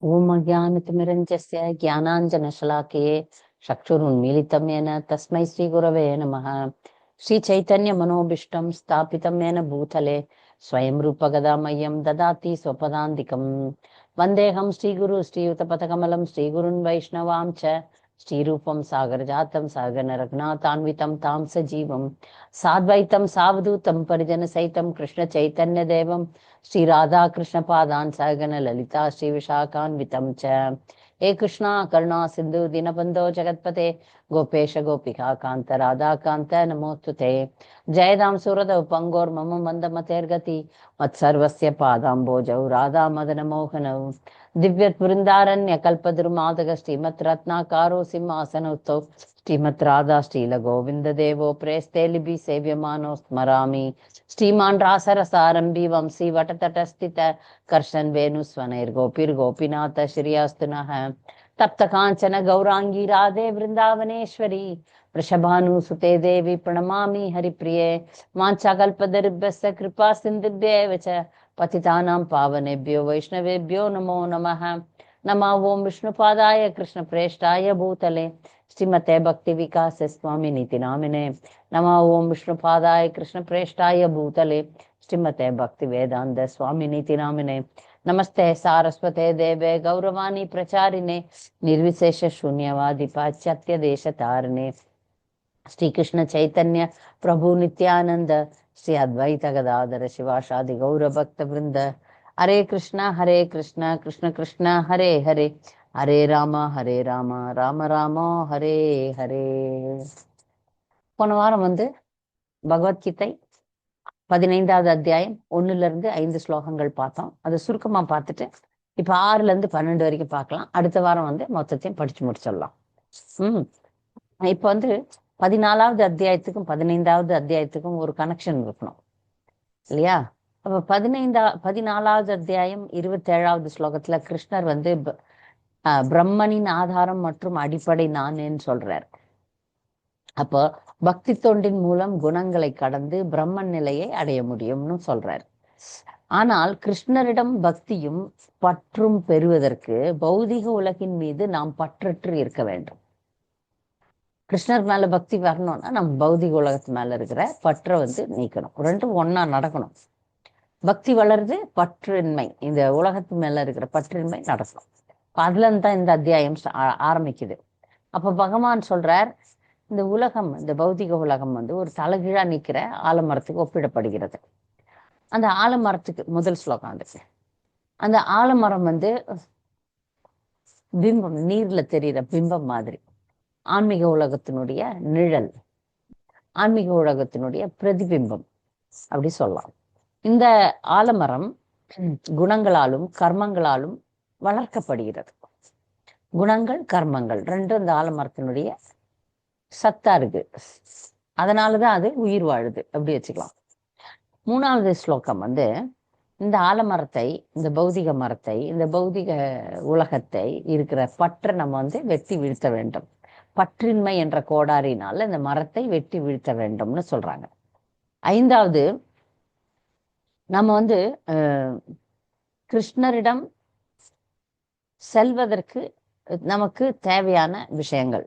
ओम अज्ञानतिमिरञ्जस्य ज्ञानाञ्जनशलाकये चक्षुरुन्मीलितं येन तस्मै श्रीगुरवे नमः। श्रीचैतन्यमनोभीष्टं स्थापितं येन भूतले स्वयं रूपगदामह्यं ददाति स्वपदान्तिकम्। वन्देऽहं श्रीगुरु श्रीयुतपथकमलं श्रीगुरुन् वैष्णवां च श्रीरूपं सागरजातं सागररघुनाथान्वितं तां सजीवं साद्वैतं सावधूतं परिजनसहितं कृष्णचैतन्यदेवं श्री राधा कृष्ण पादान सहगन ललिता श्री विशाखान्वितं च। हे कृष्णा करुणा सिंधु दीनबंधो जगत्पते गोपेश गोपिका कांत राधा कांत नमोस्तुते। जयदां सुरदौ पंगोर मम मंदमतेर्गति मत्सर्वस्य पादाम्बोजौ राधा मदन मोहनौ दिव्यत् वृंदारण्य कल्पद्रुमादग श्रीमत् रत्नाकारो सिंहासनोत्सव श्रीमत् राधा श्रील गोविंद देवो प्रेस्ते लिबि सेव्यमानो स्मरामि। श्रीमान रासरसारंभी वंशी वटतटस्थित कर्षन् वेणुस्वनैर्गोपीर्गोपीनाथ श्रियास्तु नः। तप्त कांचन गौरांगी राधे वृंदावनेश्वरी वृषभानुसुते देवी प्रणमामि हरिप्रिये। वाञ्छाकल्पतरुभ्यश्च कृपा सिन्धुभ्येव च पतितानां पावनेभ्यो वैष्णवेभ्यो नमो नमः। नमः ओं विष्णुपादाय कृष्णप्रेष्ठाय भूतले श्रीमते भक्ति विकास स्वामिनीति नामिने। नमः ओं विष्णुपादाय कृष्णप्रेष्ठाय भूतले श्रीमते भक्ति वेदांत स्वामिनीति नामिने। नमस्ते सारस्वते देवे गौरवाणी प्रचारिणे निर्विशेष शून्यवादी पाश्चात्य देश तारिणे। श्री कृष्ण चैतन्य प्रभु नित्यानंद श्री अद्वैत गदाधर शिवासादि गौर भक्त वृंद। हरे कृष्णा कृष्ण कृष्ण हरे हरे हरे राम राम राम हरे हरे। போன வாரம் பகவத்கீதை 15வது அத்தியாயம் 1-5 ஸ்லோகங்கள் பார்த்தோம். அதை சுருக்கமா பார்த்துட்டு இப்ப 6-12 வரைக்கும் பார்க்கலாம். அடுத்த வாரம் மொத்தத்தையும் படிச்சு முடிச்சிடலாம். இப்ப 14வது அத்தியாயத்துக்கும் 15வது அத்தியாயத்துக்கும் ஒரு கனெக்ஷன் இருக்கணும் இல்லையா? அப்ப 14வது அத்தியாயம் 27வது ஸ்லோகத்துல கிருஷ்ணர் பிரம்மனின் ஆதாரம் மற்றும் அடிப்படை நானேன்னு சொல்றார். அப்போ பக்தி தொண்டின் மூலம் குணங்களை கடந்து பிரம்மன் நிலையை அடைய முடியும்னு சொல்றார். ஆனால் கிருஷ்ணரிடம் பக்தியும் பற்றும் பெறுவதற்கு பௌதிக உலகின் மீது நாம் பற்றற்று இருக்க வேண்டும். கிருஷ்ணர் மேல பக்தி வரணும்னா நம்ம பௌதிக உலகத்து மேல இருக்கிற பற்றை நீக்கணும். ரெண்டும் ஒன்னா நடக்கணும். பக்தி வளருது, பற்றின்மை இந்த உலகத்து மேல இருக்கிற பற்றின்மை நடக்கணும். அதுல தான் இந்த அத்தியாயம் ஆரம்பிக்குது. அப்ப பகவான் சொல்றார், இந்த உலகம், இந்த பௌதிக உலகம் ஒரு தலைகீழா நிக்கிற ஆலமரத்துக்கு ஒப்பிடப்படுகிறது. அந்த ஆலமரத்துக்கு முதல் ஸ்லோகம் அந்த ஆலமரம் பிம்பம், நீர்ல தெரிகிற பிம்பம் மாதிரி. ஆன்மீக உலகத்தினுடைய நிழல், ஆன்மீக உலகத்தினுடைய பிரதிபிம்பம் அப்படி சொல்லலாம். இந்த ஆலமரம் குணங்களாலும் கர்மங்களாலும் வளர்க்கப்படுகிறது. குணங்கள் கர்மங்கள் ரெண்டும் இந்த ஆலமரத்தினுடைய சத்தா இருக்கு. அதனாலதான் அது உயிர் வாழுது அப்படி வச்சுக்கலாம். 3வது ஸ்லோகம் இந்த ஆலமரத்தை, இந்த பௌதிக மரத்தை, இந்த பௌதிக உலகத்தை இருக்கிற பற்றை நம்ம வெட்டி வீழ்த்த வேண்டும். பற்றின்மை என்ற கோடாரினால இந்த மரத்தை வெட்டி வீழ்த்த வேண்டும்னு சொல்றாங்க. 5வது, நம்ம கிருஷ்ணரிடம் செல்வதற்கு நமக்கு தேவையான விஷயங்கள்,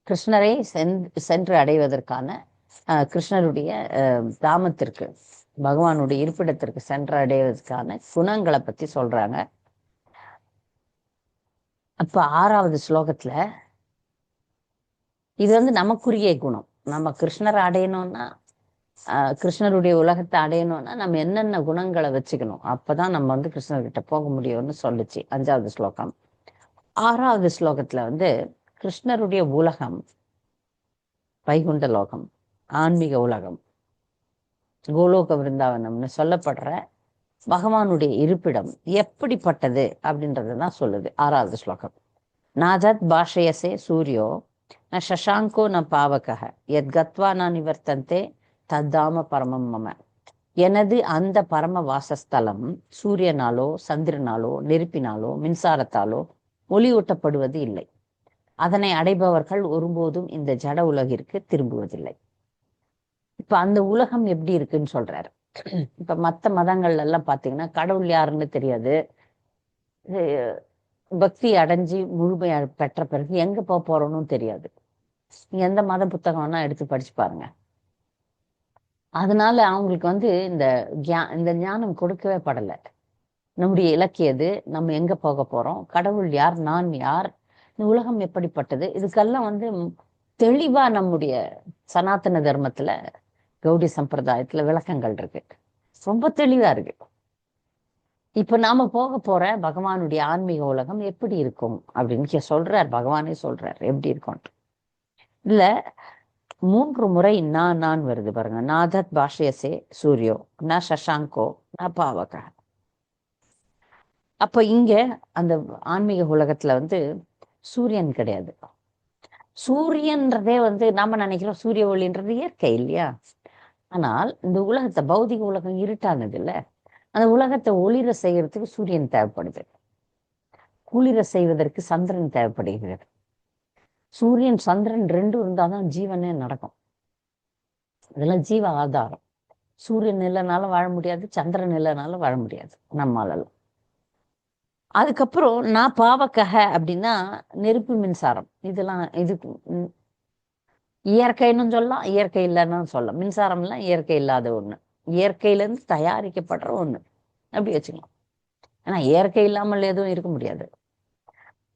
கிருஷ்ணரை சென்று அடைவதற்கான, கிருஷ்ணருடைய தாமத்திற்கு, பகவானுடைய இருப்பிடத்திற்கு சென்று அடைவதற்கான குணங்களை பத்தி சொல்றாங்க. அப்ப 6வது ஸ்லோகத்துல இது நமக்குரிய குணம். நம்ம கிருஷ்ணரை அடையணும்னா, கிருஷ்ணருடைய உலகத்தை அடையணும்னா நம்ம என்னென்ன குணங்களை வச்சுக்கணும், அப்பதான் நம்ம கிருஷ்ணர்கிட்ட போக முடியும்னு சொல்லுச்சு 5வது ஸ்லோகம். 6வது ஸ்லோகத்துல கிருஷ்ணருடைய உலகம் வைகுண்ட லோகம், ஆன்மீக உலகம், கோலோக விருந்தாவனம்னு சொல்லப்படுற பகவானுடைய இருப்பிடம் எப்படிப்பட்டது அப்படின்றதான் சொல்லுது 6வது ஸ்லோகம். நாதத் பாஷயசே சூரியோ ந சசாங்கோ ந பாவகः யத் கத்வா ந நிவர்த்தந்தே தத்தாம பரமம் மம. எனது அந்த பரம வாசஸ்தலம் சூரியனாலோ சந்திரனாலோ நெருப்பினாலோ மின்சாரத்தாலோ ஒளியூட்டப்படுவது இல்லை. அதனை அடைபவர்கள் ஒருபோதும் இந்த ஜட உலகிற்கு திரும்புவதில்லை. இப்ப அந்த உலகம் எப்படி இருக்குன்னு சொல்றாரு. இப்ப மற்ற மதங்கள் எல்லாம் பாத்தீங்கன்னா கடவுள் யாருன்னு தெரியாது, பக்தி அடைஞ்சு முழுமையா பெற்ற பிறகு எங்க போக போறோம்னு தெரியாது. நீங்க எந்த மத புத்தகம்னா எடுத்து படிச்சு பாருங்க. அதனால அவங்களுக்கு வந்து இந்த ஞானம் கொடுக்கவே படலை. நம்முடைய இலக்கியது, நம்ம எங்க போக போறோம், கடவுள் யார், நான் யார், இந்த உலகம் எப்படிப்பட்டது, இதுக்கெல்லாம் வந்து தெளிவா நம்முடைய சனாதன தர்மத்துல, கௌடி சம்பிரதாயத்துல விளக்கங்கள் இருக்கு. ரொம்ப தெளிவா இருக்கு. இப்ப நாம போக போற பகவானுடைய ஆன்மீக உலகம் எப்படி இருக்கும் அப்படின்னு சொல்றார். பகவானே சொல்றார் எப்படி இருக்கும். இதுல 3 முறை நான் வருது பாருங்க. நாதத் பாஷ்யசே சூரியோ ந சசாங்கோ ந பாவக. அப்ப இங்க அந்த ஆன்மீக உலகத்துல வந்து சூரியன் கிடையாது. சூரியன்றதே வந்து நாம நினைக்கிறோம் சூரிய ஒளின்றது இயற்கை இல்லையா? ஆனால் இந்த உலகத்தை, பௌதிக உலகம் இருட்டானது இல்ல, அந்த உலகத்தை ஒளிர செய்யறதுக்கு சூரியன் தேவைப்படுது. குளிர செய்வதற்கு சந்திரன் தேவைப்படுகிறது. சூரியன் சந்திரன் 2 இருந்தாதான் ஜீவனே நடக்கும். இதெல்லாம் ஜீவ ஆதாரம். சூரியன் இல்லைனாலும் வாழ முடியாது, சந்திரன் இல்லைனாலும் வாழ முடியாது நம்மளால. அதுக்கப்புறம் நான் பாவக்கக அப்படின்னா நெருப்பு, மின்சாரம். இதெல்லாம் இதுக்கு இயற்கைன்னு சொல்லலாம், இயற்கை இல்லைன்னு சொல்லலாம். மின்சாரம்லாம் இயற்கை இல்லாத ஒண்ணு, இயற்கையிலேருந்து தயாரிக்கப்படுற ஒண்ணு அப்படி வச்சுக்கலாம். ஆனா இயற்கை இல்லாமல் எதுவும் இருக்க முடியாது.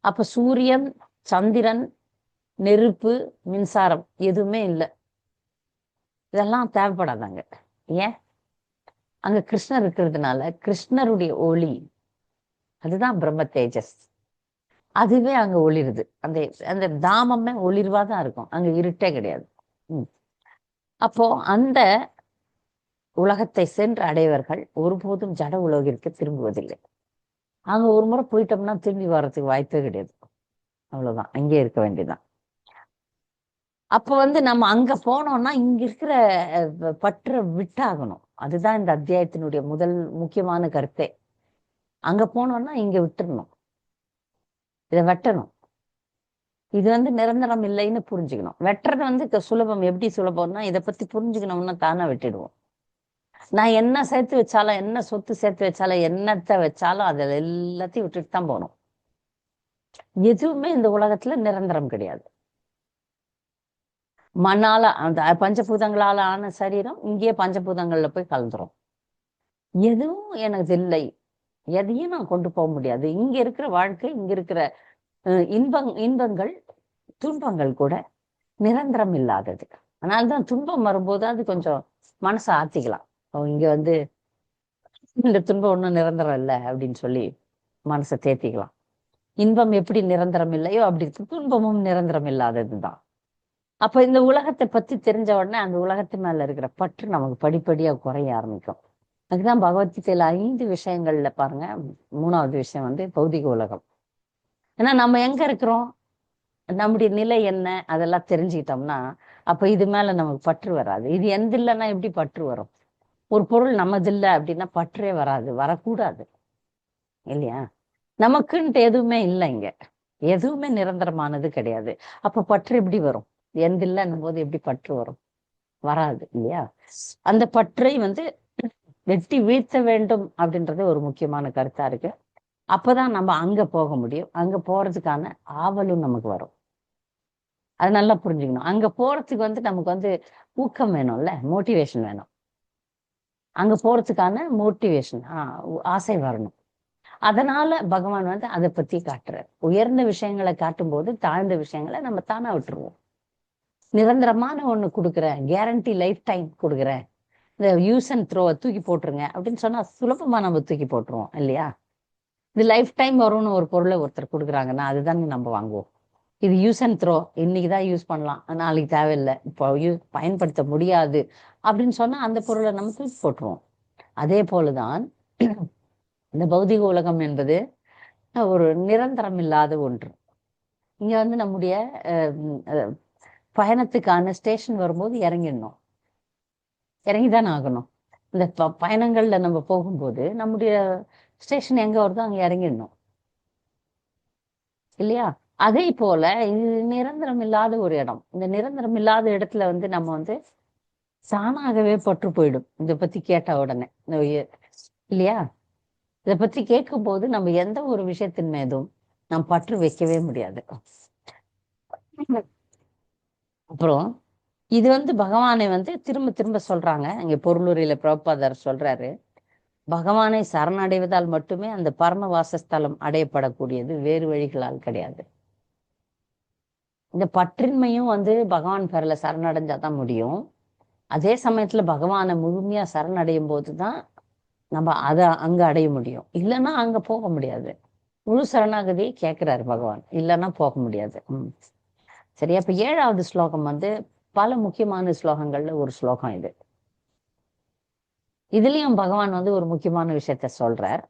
அப்ப சூரியன், சந்திரன், நெருப்பு, மின்சாரம் எதுவுமே இல்லை. இதெல்லாம் தேவைப்படாதாங்க. ஏன்? அங்க கிருஷ்ணர் இருக்கிறதுனால கிருஷ்ணருடைய ஒளி, அதுதான் பிரம்ம தேஜஸ், அதுவே அங்க ஒளிருது. அந்த அந்த தாமமே ஒளிர்வாதான் இருக்கும், அங்க இருட்டே கிடையாது. அப்போ அந்த உலகத்தை சென்று அடைவர்கள் ஒருபோதும் ஜட உலகிற்கு திரும்புவதில்லை. அங்க ஒரு முறை போயிட்டோம்னா திரும்பி வர்றதுக்கு வாய்ப்பே கிடையாது. அவ்வளவுதான், அங்கே இருக்க வேண்டியதுதான். அப்ப வந்து நம்ம அங்க போனோம்னா இங்க இருக்கிற பற்ற விட்டாகணும். அதுதான் இந்த அத்தியாயத்தினுடைய முதல் முக்கியமான கருத்தே. அங்க போனோம்னா இங்க விட்டுறணும், இதை வெட்டணும். இது வந்து நிரந்தரம் இல்லைன்னு புரிஞ்சுக்கணும். வெட்டுறது வந்து சுலபம். எப்படி சுலபம்னா, இதை பத்தி புரிஞ்சுக்கணும்னா தானே வெட்டிடுவோம். நான் என்ன சேர்த்து வச்சாலும், என்ன சொத்து சேர்த்து வச்சாலும், என்னத்தை வச்சாலும் அதில் எல்லாத்தையும் விட்டுட்டு தான் போகணும். எதுவுமே இந்த உலகத்துல நிரந்தரம் கிடையாது. மண்ணால, அந்த பஞ்சபூதங்களால ஆன சரீரம் இங்கேயே பஞ்சபூதங்கள்ல போய் கலந்துரும். எதுவும் எனக்கு இல்லை, எதையும் நான் கொண்டு போக முடியாது. இங்க இருக்கிற வாழ்க்கை, இங்க இருக்கிற இன்பங்கள், துன்பங்கள் கூட நிரந்தரம் இல்லாதது. அதனால்தான் துன்பம் வரும்போது அது கொஞ்சம் மனசை ஆத்திக்கலாம். இங்க வந்து இந்த துன்பம் ஒன்றும் நிரந்தரம் இல்லை அப்படின்னு சொல்லி மனசை தேத்திக்கலாம். இன்பம் எப்படி நிரந்தரம் இல்லையோ அப்படி துன்பமும் நிரந்தரம் இல்லாததுதான். அப்ப இந்த உலகத்தை பத்தி தெரிஞ்ச உடனே அந்த உலகத்து மேல இருக்கிற பற்று நமக்கு படிப்படியா குறைய ஆரம்பிக்கும். அதுதான் பகவத்கீதையில 5 விஷயங்கள்ல பாருங்க, 3வது விஷயம் வந்து பௌதிக உலகம். ஏன்னா நம்ம எங்க இருக்கிறோம், நம்முடைய நிலை என்ன, அதெல்லாம் தெரிஞ்சுக்கிட்டோம்னா அப்ப இது மேல நமக்கு பற்று வராது. இது எந்த இல்லைன்னா எப்படி பற்று வரும்? ஒரு பொருள் நமது இல்லை அப்படின்னா பற்றே வராது, வரக்கூடாது இல்லையா? நமக்குன்ட்டு எதுவுமே இல்லை, இங்க எதுவுமே நிரந்தரமானது கிடையாது. அப்ப பற்று எப்படி வரும்? எந்த இல்லைன்னும் போது எப்படி பற்று வரும்? வராது இல்லையா? அந்த பற்றை வந்து வெட்டி வீழ்த்த வேண்டும் அப்படின்றது ஒரு முக்கியமான கருத்தா இருக்கு. அப்பதான் நம்ம அங்க போக முடியும். அங்க போறதுக்கான ஆவலும் நமக்கு வரும். அது நல்லா புரிஞ்சுக்கணும். அங்க போறதுக்கு வந்து நமக்கு வந்து ஊக்கம் வேணும்ல, மோட்டிவேஷன் வேணும். அங்க போறதுக்கான மோட்டிவேஷன், ஆசை வரணும். அதனால பகவான் வந்து அதை பத்தி காட்டுறார். உயர்ந்த விஷயங்களை காட்டும் போது தாழ்ந்த விஷயங்களை நம்ம தானா விட்டுருவோம். நிரந்தரமான ஒண்ணு கொடுக்குறேன், கேரண்டி லைஃப் டைம் கொடுக்குறேன், இந்த யூஸ் அண்ட் த்ரோவை தூக்கி போட்டுருங்க அப்படின்னு சொன்னா சுலபமா நம்ம தூக்கி போட்டுருவோம் இல்லையா? இது லைஃப் டைம் வரும்னு ஒரு பொருளை ஒருத்தர் கொடுக்குறாங்கன்னா அதுதானே நம்ம வாங்குவோம். இது யூஸ் அண்ட் த்ரோ, இன்னைக்குதான் யூஸ் பண்ணலாம், நாளைக்கு தேவையில்லை, இப்போ பயன்படுத்த முடியாது அப்படின்னு சொன்னா அந்த பொருளை நம்ம தூக்கி போட்டுருவோம். அதே போலதான் இந்த பௌதிக உலகம் என்பது ஒரு நிரந்தரம் இல்லாத ஒன்று. இங்க வந்து நம்முடைய பயணத்துக்கான ஸ்டேஷன் வரும்போது இறங்கிடணும், இறங்கிதான் ஆகணும். இந்த பயணங்கள்ல நம்ம போகும்போது நம்முடைய ஸ்டேஷன் எங்க வருதோ அங்க இறங்கிடணும் இல்லையா? அதே போல இது நிரந்தரம் இல்லாத ஒரு இடம். இந்த நிரந்தரம் இல்லாத இடத்துல வந்து நம்ம வந்து தானாகவே பற்று போயிடும் இதை பத்தி கேட்ட உடனே இல்லையா? இதை பற்றி கேட்கும் போது நம்ம எந்த ஒரு விஷயத்தின் மீதும் நாம் பற்று வைக்கவே முடியாது. அப்புறம் இது பகவானை திரும்ப திரும்ப சொல்றாங்க. இங்க பொருளுரையில பிரபுபாதர் சொல்றாரு, பகவானை சரணடைவதால் மட்டுமே அந்த பரம வாசஸ்தலம் அடையப்படக்கூடியது, வேறு வழிகளால் கிடையாது. இந்த பற்றின்மையும் பகவான் பேர்ல சரணடைஞ்சாதான் முடியும். அதே சமயத்துல பகவானை முழுமையா சரணடையும் போதுதான் நம்ம அதை அங்க அடைய முடியும். இல்லைன்னா அங்க போக முடியாது. முழு சரணாகதியை கேட்கிறாரு பகவான், இல்லைன்னா போக முடியாது. சரி, அப்ப 7வது ஸ்லோகம் பல முக்கியமான ஸ்லோகங்கள்ல ஒரு ஸ்லோகம் இது. இதுலயும் பகவான் ஒரு முக்கியமான விஷயத்த சொல்றார்.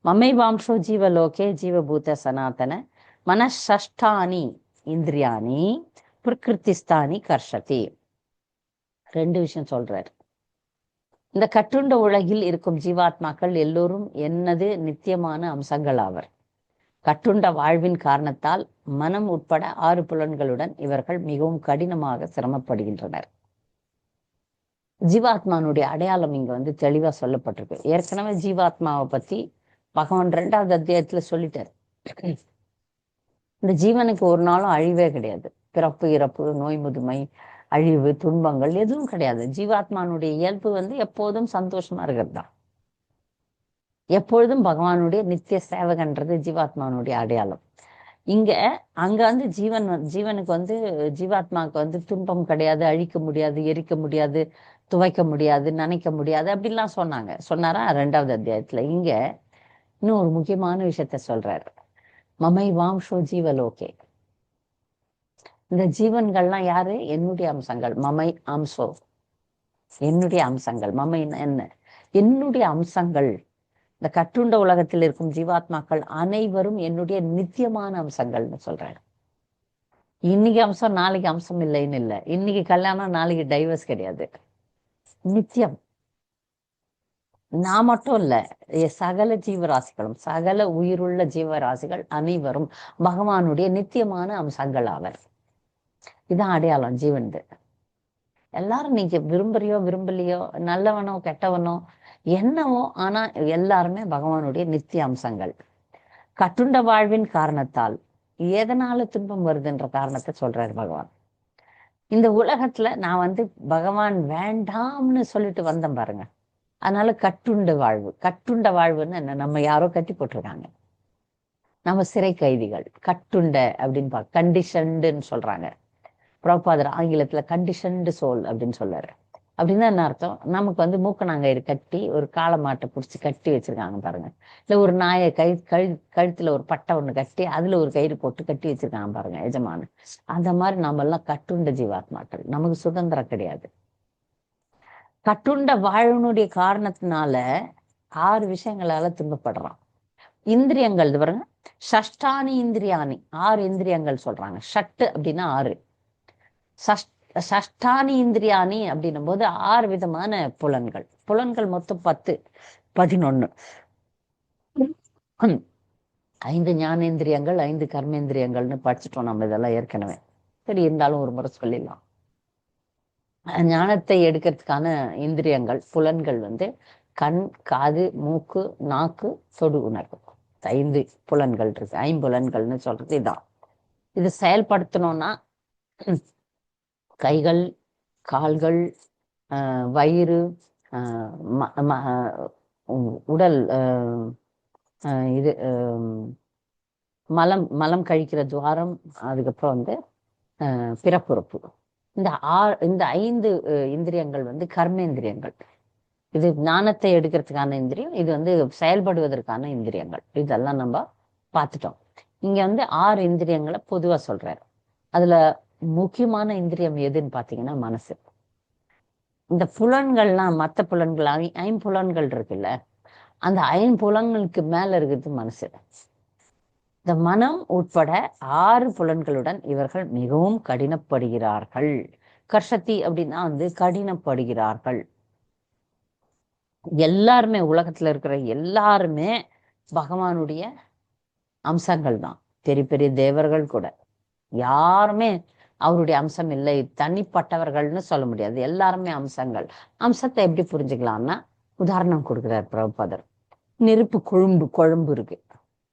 மமைவாம்சோ ஜீவலோகே ஜீவபூத சனாதன மனஷ்டானி இந்திரியானி பிரகிருதிஸ்தானி கர்ஷதி. 2 விஷயம் சொல்றார். இந்த கட்டுண்ட உலகில் இருக்கும் ஜீவாத்மாக்கள் எல்லோரும் என்னது நித்தியமான அம்சங்கள் ஆவர். கட்டுண்ட வாழ்வின் காரணத்தால் மனம் உட்பட 6 புலன்களுடன் இவர்கள் மிகவும் கடினமாக சிரமப்படுகின்றனர். ஜீவாத்மானுடைய அடையாளம் இங்க தெளிவா சொல்லப்பட்டிருக்கு. ஏற்கனவே ஜீவாத்மாவை பத்தி பகவான் 2வது அத்தியாயத்துல சொல்லிட்டார். இந்த ஜீவனுக்கு ஒரு நாளும் அழிவே கிடையாது. பிறப்பு, இறப்பு, நோய், முதுமை, அழிவு, துன்பங்கள் எதுவும் கிடையாது. ஜீவாத்மானுடைய இயல்பு எப்போதும் சந்தோஷமா இருக்கிறது தான். எப்பொழுதும் பகவானுடைய நித்திய சேவகன்றது ஜீவாத்மானுடைய அடையாளம். அங்க ஜீவனுக்கு ஜீவாத்மாவுக்கு துன்பம் கிடையாது, அழிக்க முடியாது, எரிக்க முடியாது, துவைக்க முடியாது, நினைக்க முடியாது அப்படின்லாம் சொன்னாரா 2வது அத்தியாயத்துல. இங்க இன்னும் ஒரு முக்கியமான விஷயத்த சொல்றாரு. மமை வாம்சோ ஜீவலோகே. இந்த ஜீவன்கள்லாம் யாரு? என்னுடைய அம்சங்கள். மமை அம்சோ, என்னுடைய அம்சங்கள். மமை என்ன? என்னுடைய அம்சங்கள். இந்த கட்டுண்ட உலகத்தில் இருக்கும் ஜீவாத்மாக்கள் அனைவரும் என்னுடைய நித்தியமான அம்சங்கள்னு சொல்றாரு. இன்னைக்கு அம்சம் நாளைக்கு அம்சம் இல்லைன்னு இல்லை. இன்னைக்கு கல்யாணம் நாளைக்கு டைவர்ஸ் கிடையாது. நித்தியம். நான் மட்டும் இல்ல, சகல ஜீவராசிகளும், சகல உயிருள்ள ஜீவராசிகள் அனைவரும் பகவானுடைய நித்தியமான அம்சங்கள் ஆவர். இதான் அடையாளம் ஜீவன்து. எல்லாரும் நீங்க விரும்புறியோ விரும்பலையோ, நல்லவனோ கெட்டவனோ என்னவோ, ஆனா எல்லாருமே பகவானுடைய நித்திய அம்சங்கள். கட்டுண்ட வாழ்வின் காரணத்தால் எதனால துன்பம் வருதுன்ற காரணத்தை சொல்றாரு பகவான். இந்த உலகத்துல நான் பகவான் வேண்டாம்னு சொல்லிட்டு வந்தேன் பாருங்க. அதனால கட்டுண்ட வாழ்வு. கட்டுண்ட வாழ்வுன்னு என்ன? நம்ம யாரோ கட்டி போட்டிருக்காங்க. நம்ம சிறை கைதிகள். கட்டுண்ட அப்படின்னு கண்டிஷன்டுன்னு சொல்றாங்க. பிரபுபாதர் ஆங்கிலத்துல கண்டிஷன்டு சோல் அப்படின்னு சொல்றாரு. அப்படின்னா என்ன அர்த்தம்? நமக்கு மூக்கணாங்கயிறு கட்டி ஒரு காளை மாட்டை பிடிச்சி கட்டி வச்சிருக்காங்க பாருங்க. இல்ல ஒரு நாயை கழுத்துல ஒரு பட்டை ஒண்ணு கட்டி அதுல ஒரு கயிறு போட்டு கட்டி வச்சிருக்காங்க பாருங்க எஜமானு. அந்த மாதிரி நம்ம எல்லாம் கட்டுண்ட ஜீவாத்மாக்கள். நமக்கு சுதந்திரம் கிடையாது. கட்டுண்ட வாழ்வனுடைய காரணத்தினால 6 விஷயங்களால துன்பப்படுறான். இந்திரியங்கள் பாருங்க, ஷஷ்டானி இந்திரியானி. 6 இந்திரியங்கள் சொல்றாங்க. ஷட்டு அப்படின்னா 6. ஷஷ்டானி இந்திரியானி அப்படின்னும் போது 6 விதமான புலன்கள். புலன்கள் மொத்தம் 10, 11. 5 ஞானேந்திரியங்கள், 5 கர்மேந்திரியங்கள்னு படிச்சுட்டோம் நம்ம இதெல்லாம் ஏற்கனவே. சரி, இருந்தாலும் ஒரு முறை சொல்லிடலாம். ஞானத்தை எடுக்கிறதுக்கான இந்திரியங்கள், புலன்கள் கண், காது, மூக்கு, நாக்கு, தொடு உணர்வு. 5 புலன்கள் இருக்கு. 5 சொல்றது இதான். இது செயல்படுத்தணும்னா கைகள், கால்கள், வயிறு, உடல், இது மலம் கழிக்கிற துவாரம், அதுக்கப்புறம் பிறப்புறுப்பு. இந்த 5 இந்திரியங்கள் கர்மேந்திரியங்கள். இது ஞானத்தை எடுக்கிறதுக்கான இந்திரியம், இது செயல்படுவதற்கான இந்திரியங்கள். இதெல்லாம் நம்ம பார்த்துட்டோம். இங்க 6 இந்திரியங்களை பொதுவா சொல்றாரு. அதுல முக்கியமான இந்திரியம் எதுன்னு பாத்தீங்கன்னா மனசு. இந்த புலன்கள்லாம், மற்ற புலன்கள் 5 இருக்குல்ல, அந்த 5 புலன்களுக்கு மேல இருக்கிறது மனசு. இந்த மனம் உட்பட 6 புலன்களுடன் இவர்கள் மிகவும் கடினப்படுகிறார்கள். கர்ஷதி அப்படின்னா கடினப்படுகிறார்கள். எல்லாருமே, உலகத்துல இருக்கிற எல்லாருமே பகவானுடைய அம்சங்கள் தான். பெரிய பெரிய தேவர்கள் கூட யாருமே அவருடைய அம்சம் இல்லை, தனிப்பட்டவர்கள்னு சொல்ல முடியாது. எல்லாருமே அம்சங்கள். அம்சத்தை எப்படி புரிஞ்சுக்கலாம்னா உதாரணம் கொடுக்கிறார் பிரபுபாதர். நெருப்பு குழம்பு இருக்கு.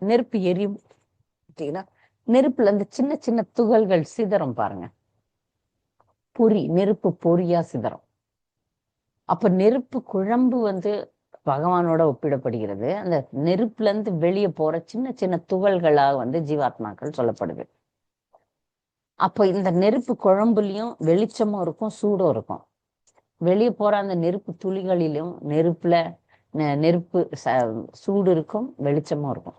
நெருப்பு எரியும் பார்த்தீங்கன்னா, நெருப்புல இருந்து சின்ன சின்ன துகள்கள் சிதறும் பாருங்க. நெருப்பு பொறியா சிதறும். அப்ப நெருப்பு குழம்பு பகவானோட ஒப்பிடப்படுகிறது. அந்த நெருப்புல இருந்து வெளியே போற சின்ன சின்ன துகள்களாக ஜீவாத்மாக்கள் சொல்லப்படுது. அப்ப இந்த நெருப்பு குழம்புலயும் வெளிச்சமும் இருக்கும், சூடும் இருக்கும். வெளியே போற அந்த நெருப்பு துளிகளிலும் நெருப்பு சூடு இருக்கும், வெளிச்சமும் இருக்கும்.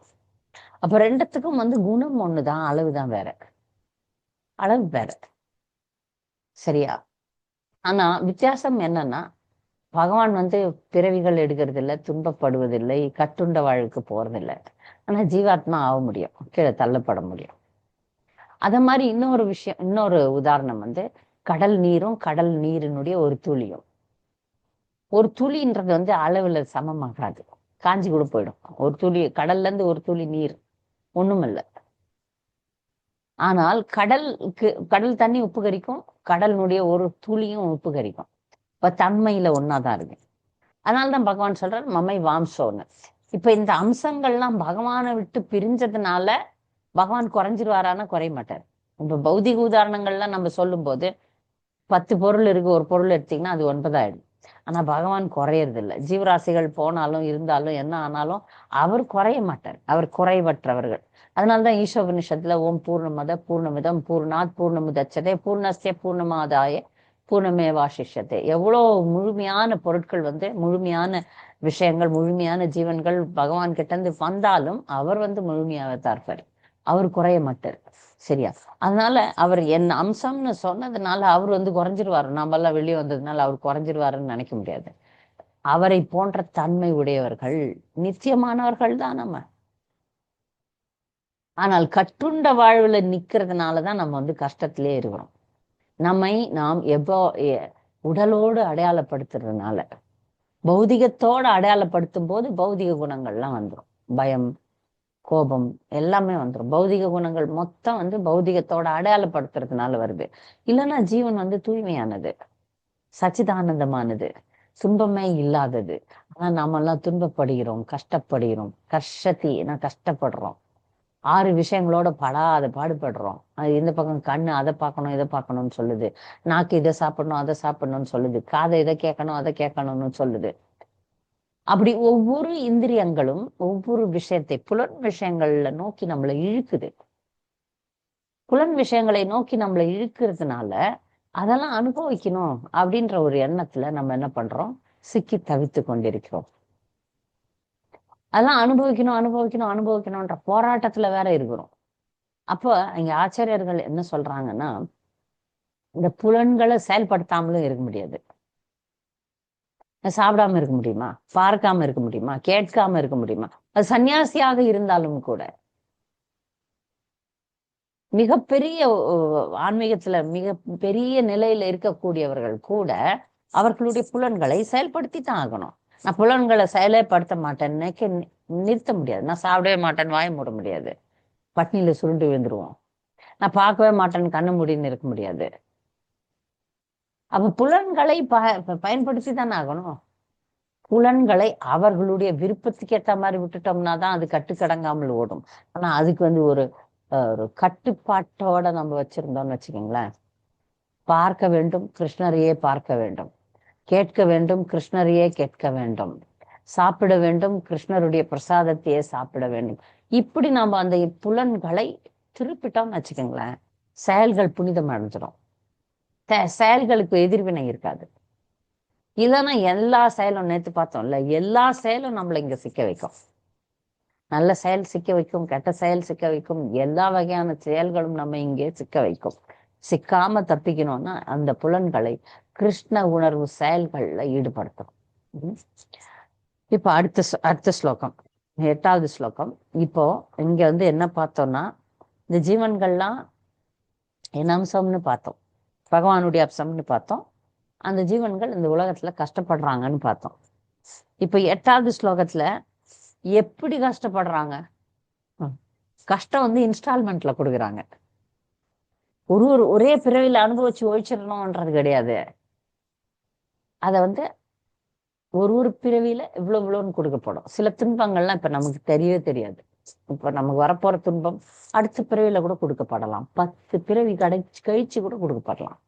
அப்ப ரெண்டுத்துக்கும் குணம் ஒண்ணுதான், அளவுதான் வேற. அளவு வேற, சரியா? ஆனா வித்தியாசம் என்னன்னா, பகவான் பிறவிகள் எடுக்கிறது இல்லை, துன்பப்படுவதில்லை, கட்டுண்ட வாழ்வுக்கு போறதில்லை. ஆனா ஜீவாத்மா ஆக முடியும், கீழே தள்ளப்பட முடியும். அத மாதிரி இன்னொரு விஷயம், இன்னொரு உதாரணம் கடல் நீரும் கடல் நீரினுடைய ஒரு துளியும். ஒரு துளின்றது அளவுல சமமாகாது, காஞ்சி கூட போயிடும். ஒரு துளி கடல்ல இருந்து ஒரு துளி நீர் ஒண்ணும் இல்லை. ஆனால் கடல் தண்ணி உப்பு கரிக்கும், கடலினுடைய ஒரு துளியும் உப்பு கரிக்கும். இப்ப தன்மையில ஒன்னாதான் இருக்கு. அதனால்தான் பகவான் சொல்றார் மமை வாம்சோன்னு. இப்ப இந்த அம்சங்கள்லாம் பகவானை விட்டு பிரிஞ்சதுனால பகவான் குறைஞ்சிருவாரானா குறைய மாட்டார். இப்ப பௌதிக உதாரணங்கள்லாம் நம்ம சொல்லும் போது 10 பொருள் இருக்கு, ஒரு பொருள் எடுத்தீங்கன்னா அது 9 ஆயிடும். ஆனா பகவான் குறையறது இல்லை. ஜீவராசிகள் போனாலும் இருந்தாலும் என்ன ஆனாலும் அவர் குறைய மாட்டார், அவர் குறைவற்றவர்கள். அதனால்தான் ஈஷோபனிஷத்துல ஓம் பூர்ணமத பூர்ணமிதம் பூர்ணாத் பூர்ணமுதச்சதே பூர்ணஸ்ய பூர்ணமாதாய பூர்ணமேவாசிஷ்யத்தை. எவ்வளோ முழுமையான பொருட்கள் முழுமையான விஷயங்கள், முழுமையான ஜீவன்கள் பகவான் கிட்ட இருந்து வந்தாலும் அவர் முழுமையாகத்தான் இருப்பார், அவர் குறைய மாட்டார், சரியா? அதனால அவர் என் அம்சம்னு சொன்னதுனால அவர் குறைஞ்சிருவாரு, நாமெல்லாம் வெளியே வந்ததுனால அவர் குறைஞ்சிருவாருன்னு நினைக்க முடியாது. அவரை போன்ற தன்மை உடையவர்கள், நித்தியமானவர்கள் தான் நம்ம. ஆனால் கட்டுண்ட வாழ்வுல நிக்கிறதுனாலதான் நம்ம கஷ்டத்திலே இருக்கிறோம். நம்மை நாம் உடலோடு அடையாளப்படுத்துறதுனால, பௌதிகத்தோடு அடையாளப்படுத்தும் போது பௌதிக குணங்கள்லாம் வந்துடும். பயம், கோபம் எல்லாமே வந்துடும். பௌதிக குணங்கள் மொத்தம் பௌதிகத்தோட அடையாளப்படுத்துறதுனால வருது. இல்லைன்னா ஜீவன் தூய்மையானது, சச்சிதானந்தமானது, துன்பமே இல்லாதது. ஆனா நாம எல்லாம் துன்பப்படுகிறோம், கஷ்டப்படுகிறோம். கஷ்டப்படுறோம். 6 விஷயங்களோட பாடுபடுறோம். அது இந்த பக்கம் கண்ணு அதை பார்க்கணும் இதை பார்க்கணும்னு சொல்லுது, நாக்கு இதை சாப்பிடணும் அதை சாப்பிடணும்னு சொல்லுது, காதை இதை கேட்கணும் அதை கேட்கணும்னு சொல்லுது. அப்படி ஒவ்வொரு இந்திரியங்களும் ஒவ்வொரு விஷயத்தை புலன் விஷயங்கள்ல நோக்கி நம்மளை இழுக்குது. புலன் விஷயங்களை நோக்கி நம்மளை இழுக்கிறதுனால அதெல்லாம் அனுபவிக்கணும் அப்படின்ற ஒரு எண்ணத்துல நம்ம என்ன பண்றோம், சிக்கி தவித்து கொண்டிருக்கிறோம். அதெல்லாம் அனுபவிக்கணும்ன்ற போராட்டத்துல வேற இருக்கிறோம். அப்போ இங்க ஆச்சாரியர்கள் என்ன சொல்றாங்கன்னா, இந்த புலன்களை செயல்படுத்தாமலும் இருக்க முடியாது. சாப்பிடாம இருக்க முடியுமா? பார்க்காம இருக்க முடியுமா? கேட்காம இருக்க முடியுமா? அது சன்னியாசியாக இருந்தாலும் கூட, மிகப்பெரிய ஆன்மீகத்துல மிக பெரிய நிலையில இருக்கக்கூடியவர்கள் கூட அவர்களுடைய புலன்களை செயல்படுத்தி தான் ஆகணும். நான் புலன்களை செயல்படுத்த மாட்டேன்னு நிறுத்த முடியாது. நான் சாப்பிடவே மாட்டேன்னு வாய மூட முடியாது, பட்னியில சுருண்டு விழுந்துருவோம். நான் பார்க்கவே மாட்டேன்னு கண்ணு மூடின்னு இருக்க முடியாது. அப்ப புலன்களை பயன்படுத்தி தானே ஆகணும். புலன்களை அவர்களுடைய விருப்பத்துக்கு ஏற்ற மாதிரி விட்டுட்டோம்னா தான் அது கட்டுக்கடங்காமல் ஓடும். ஆனா அதுக்கு ஒரு கட்டுப்பாட்டோட நம்ம வச்சிருந்தோம்னு வச்சுக்கோங்களேன். பார்க்க வேண்டும், கிருஷ்ணரையே பார்க்க வேண்டும். கேட்க வேண்டும், கிருஷ்ணரையே கேட்க வேண்டும். சாப்பிட வேண்டும், கிருஷ்ணருடைய பிரசாதத்தையே சாப்பிட வேண்டும். இப்படி நாம அந்த புலன்களை திருப்பிட்டோம்னு வச்சுக்கோங்களேன், செயல்கள் புனிதம் அடைஞ்சிடும். செயல்களுக்கு எதிர்வினை இருக்காது. இல்லைன்னா எல்லா செயலும், நேற்று பார்த்தோம்ல, எல்லா செயலும் நம்மளை இங்க சிக்க வைக்கும். நல்ல செயல் சிக்க வைக்கும், கெட்ட செயல் சிக்க வைக்கும், எல்லா வகையான செயல்களும் நம்ம இங்கே சிக்க வைக்கும். சிக்காம தப்பிக்கணும்னா அந்த புலன்களை கிருஷ்ண உணர்வு செயல்கள்ல ஈடுபடுத்தணும். இப்ப அடுத்த ஸ்லோகம், 8வது ஸ்லோகம். இப்போ இங்க என்ன பார்த்தோம்னா, இந்த ஜீவன்கள்லாம் என்ன அம்சம்னு பார்த்தோம், பகவானுடைய அம்சம்னு பார்த்தோம். அந்த ஜீவன்கள் இந்த உலகத்துல கஷ்டப்படுறாங்கன்னு பார்த்தோம். இப்ப 8வது ஸ்லோகத்துல எப்படி கஷ்டப்படுறாங்க? கஷ்டம் இன்ஸ்டால்மெண்ட்ல கொடுக்குறாங்க. ஒரே பிறவில அனுபவிச்சு ஒழிச்சிடணும்ன்றது கிடையாது. அத ஒரு பிறவியில இவ்வளவுன்னு கொடுக்கப்படும். சில துன்பங்கள்லாம் இப்ப நமக்கு தெரியவே தெரியாது. இப்ப நமக்கு வரப்போற துன்பம் அடுத்த பிறவியில கூட கொடுக்கப்படலாம். 10 பிறவி கழிச்சு கூட கொடுக்கப்படலாம்.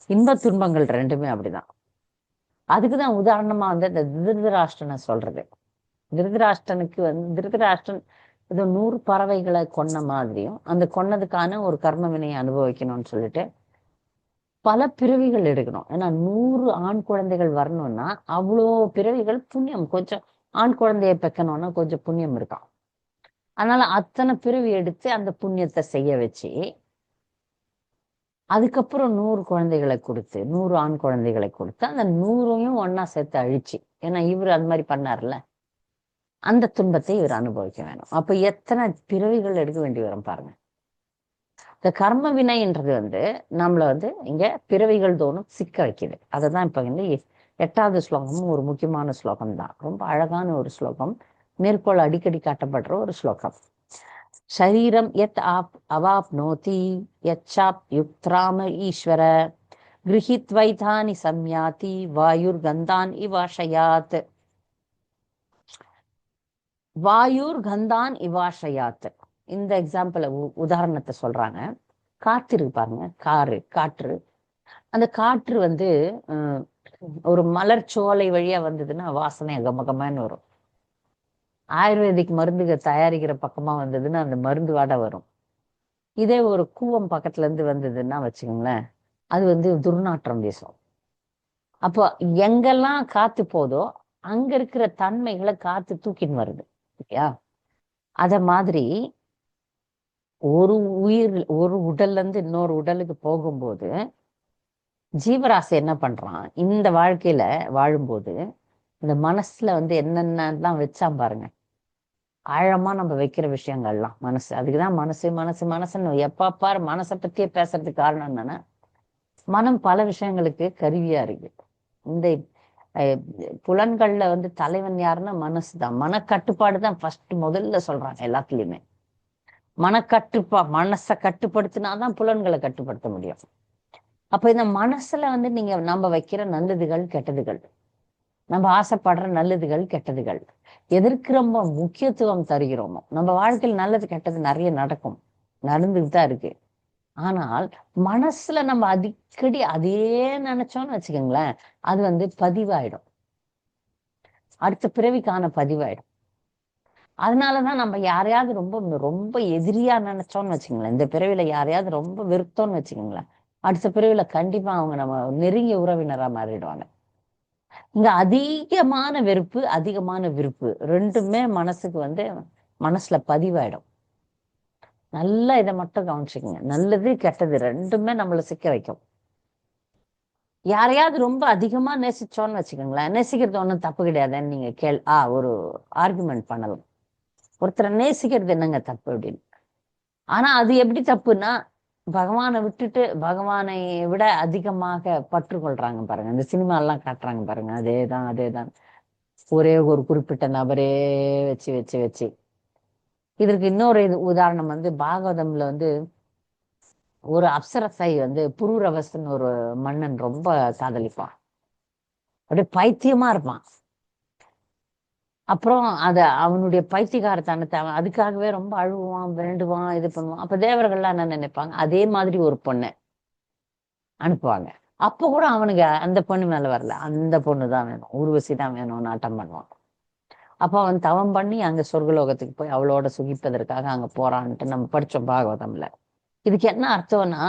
இன்ப துன்பங்கள் ரெண்டுமே அப்படிதான். அதுக்குதான் உதாரணமா வந்து இந்த திருதராஷ்டிரனை சொல்றது. திருதராஷ்டிரனுக்கு திருதராஷ்டிரன் ஏதோ 100 பறவைகளை கொன்ன மாதிரியும் அந்த கொன்னதுக்கான ஒரு கர்ம வினையை அனுபவிக்கணும்னு சொல்லிட்டு பல பிறவிகள் எடுக்கணும். ஏன்னா 100 ஆண் குழந்தைகள் வரணும்னா அவ்வளோ பிறவிகள் புண்ணியம். கொஞ்சம் ஆண் குழந்தைய பெக்கணும்னா கொஞ்சம் புண்ணியம் இருக்கான். அதனால அத்தனை பிறவி எடுத்து அந்த புண்ணியத்தை செய்ய வச்சு அதுக்கப்புறம் 100 குழந்தைகளை கொடுத்து 100 ஆண் குழந்தைகளை கொடுத்து அந்த 100ஐயும் ஒன்னா சேர்த்து அழிச்சு, ஏன்னா இவர் அது மாதிரி பண்ணார்ல, அந்த துன்பத்தை இவர் அனுபவிக்க வேணும். அப்ப எத்தனை பிறவிகள் எடுக்க வேண்டி வரும் பாருங்க. இந்த கர்ம வினைன்றது நம்மள இங்க பிறவிகள் தோணும் சிக்க வைக்குது. அதுதான் இப்ப 8வது ஸ்லோகமும் ஒரு முக்கியமான ஸ்லோகம் தான். ரொம்ப அழகான ஒரு ஸ்லோகம், மேற்கோள் அடிக்கடி காட்டப்படுற ஒரு ஸ்லோகம். ஷரீரம் யத் அவாப்னோதி யச்சாப் யுக்த்ராம ஈஸ்வர கிரஹித்வைதானி சம்யாதி வாயுர் கந்தான் இவாஷயாத். வாயுர் கந்தான் இவாஷயாத். இந்த எக்ஸாம்பிள் உதாரணத்தை சொல்றாங்க. காற்று பாருங்க, காற்று. அந்த காற்று ஒரு மலர் சோலை வழியா வந்ததுன்னா வாசனை கமகமான்னு வரும். ஆயுர்வேதிக் மருந்துகள் தயாரிக்கிற பக்கமா வந்ததுன்னா அந்த மருந்து வாடை வரும். இதே ஒரு கூவம் பக்கத்துல இருந்து வந்ததுன்னா வச்சுக்கோங்களேன், அது துர்நாற்றம் வீசும். அப்போ எங்கெல்லாம் காத்து போதோ அங்க இருக்கிற தன்மைகளை காத்து தூக்கின்னு வருது இல்லையா? அத மாதிரி ஒரு உடல்ல இருந்து இன்னொரு உடலுக்கு போகும்போது ஜீவராசி என்ன பண்றான், இந்த வாழ்க்கையில வாழும்போது இந்த மனசுல என்னென்னலாம் வச்சா பாருங்க. ஆழமா நம்ம வைக்கிற விஷயங்கள்லாம் மனசு. அதுக்குதான் மனசு மனசு மனசுன்னு எப்ப பாரு மனசை பத்தியே பேசுறதுக்கு காரணம் என்னன்னா, மனம் பல விஷயங்களுக்கு கருவியா இருக்கு. இந்த புலன்கள்ல தலைவன் யாருன்னா மனசு தான். மனக்கட்டுப்பாடு தான் முதல்ல சொல்றாங்க எல்லாத்துலயுமே. மனசை கட்டுப்படுத்தினாதான் புலன்களை கட்டுப்படுத்த முடியும். அப்ப இந்த மனசுல நீங்க நம்ம வைக்கிற நல்லதுகள் கெட்டதுகள், நம்ம ஆசைப்படுற நல்லதுகள் கெட்டதுகள், எதற்கு ரொம்ப முக்கியத்துவம் தருகிறோமோ, நம்ம வாழ்க்கையில் நல்லது கெட்டது நிறைய நடக்கும், நடந்துட்டு தான் இருக்கு. ஆனால் மனசுல நம்ம அடிக்கடி அதே நினைச்சோம்னு வச்சுக்கோங்களேன், அது பதிவாயிடும், அடுத்த பிறவிக்கான பதிவாயிடும். அதனாலதான் நம்ம யாரையாவது ரொம்ப ரொம்ப எதிரியா நினைச்சோம்னு வச்சுக்கோங்களேன், இந்த பிறவில யாரையாவது ரொம்ப வெறுத்தோம்னு வச்சுக்கோங்களேன், அடுத்த பிறவில கண்டிப்பா அவங்க நம்ம நெருங்கிய உறவினரா மாறிடுவாங்க. இங்க அதிகமான வெறுப்பு அதிகமான விருப்பு ரெண்டுமே மனசுக்கு மனசுல பதிவாயிடும். நல்லா இதை மட்டும் கவனிச்சுக்கோங்க, நல்லது கெட்டது ரெண்டுமே நம்மள சிக்க வைக்கும். யாரையாவது ரொம்ப அதிகமா நேசிச்சோன்னு வச்சுக்கோங்களேன், நேசிக்கிறது ஒன்றும் தப்பு கிடையாதுன்னு நீங்க ஒரு ஆர்குமெண்ட் பண்ணலாம். ஒருத்தரை நேசிக்கிறது என்னங்க தப்பு அப்படின்னு. ஆனா அது எப்படி தப்புன்னா, பகவானை விட்டுட்டு பகவானை விட அதிகமாக பற்று கொள்றாங்க பாருங்க. இந்த சினிமா எல்லாம் காட்டுறாங்க பாருங்க, அதேதான் ஒரே ஒரு குறிப்பிட்ட நபரே வச்சு வச்சு வச்சு. இதற்கு இன்னொரு உதாரணம் பாகவதம்ல ஒரு அப்சரசை புரூரவஸ்ன்னு ஒரு மன்னன் ரொம்ப காதலிப்பான். அப்படியே பைத்தியமா இருப்பான். அப்புறம் அவனுடைய பைத்தியகாரத்தனத்தை அதுக்காகவே ரொம்ப அழுவான், வேண்டுவான், இது பண்ணுவான். அப்ப தேவர்கள்லாம் என்ன நினைப்பாங்க, அதே மாதிரி ஒரு பொண்ணை அனுப்புவாங்க. அப்ப கூட அவனுக்கு அந்த பொண்ணு மேல வரல, அந்த பொண்ணு தான் வேணும், ஊர்வசி தான் வேணும், நாட்டம் பண்ணுவான். அப்ப அவன் தவம் பண்ணி அங்க சொர்க்கலோகத்துக்கு போய் அவளோட சுகிப்பதற்காக அங்க போறான்ட்டு நம்ம படிச்சோம் பாகவதம்ல. இதுக்கு என்ன அர்த்தம்னா,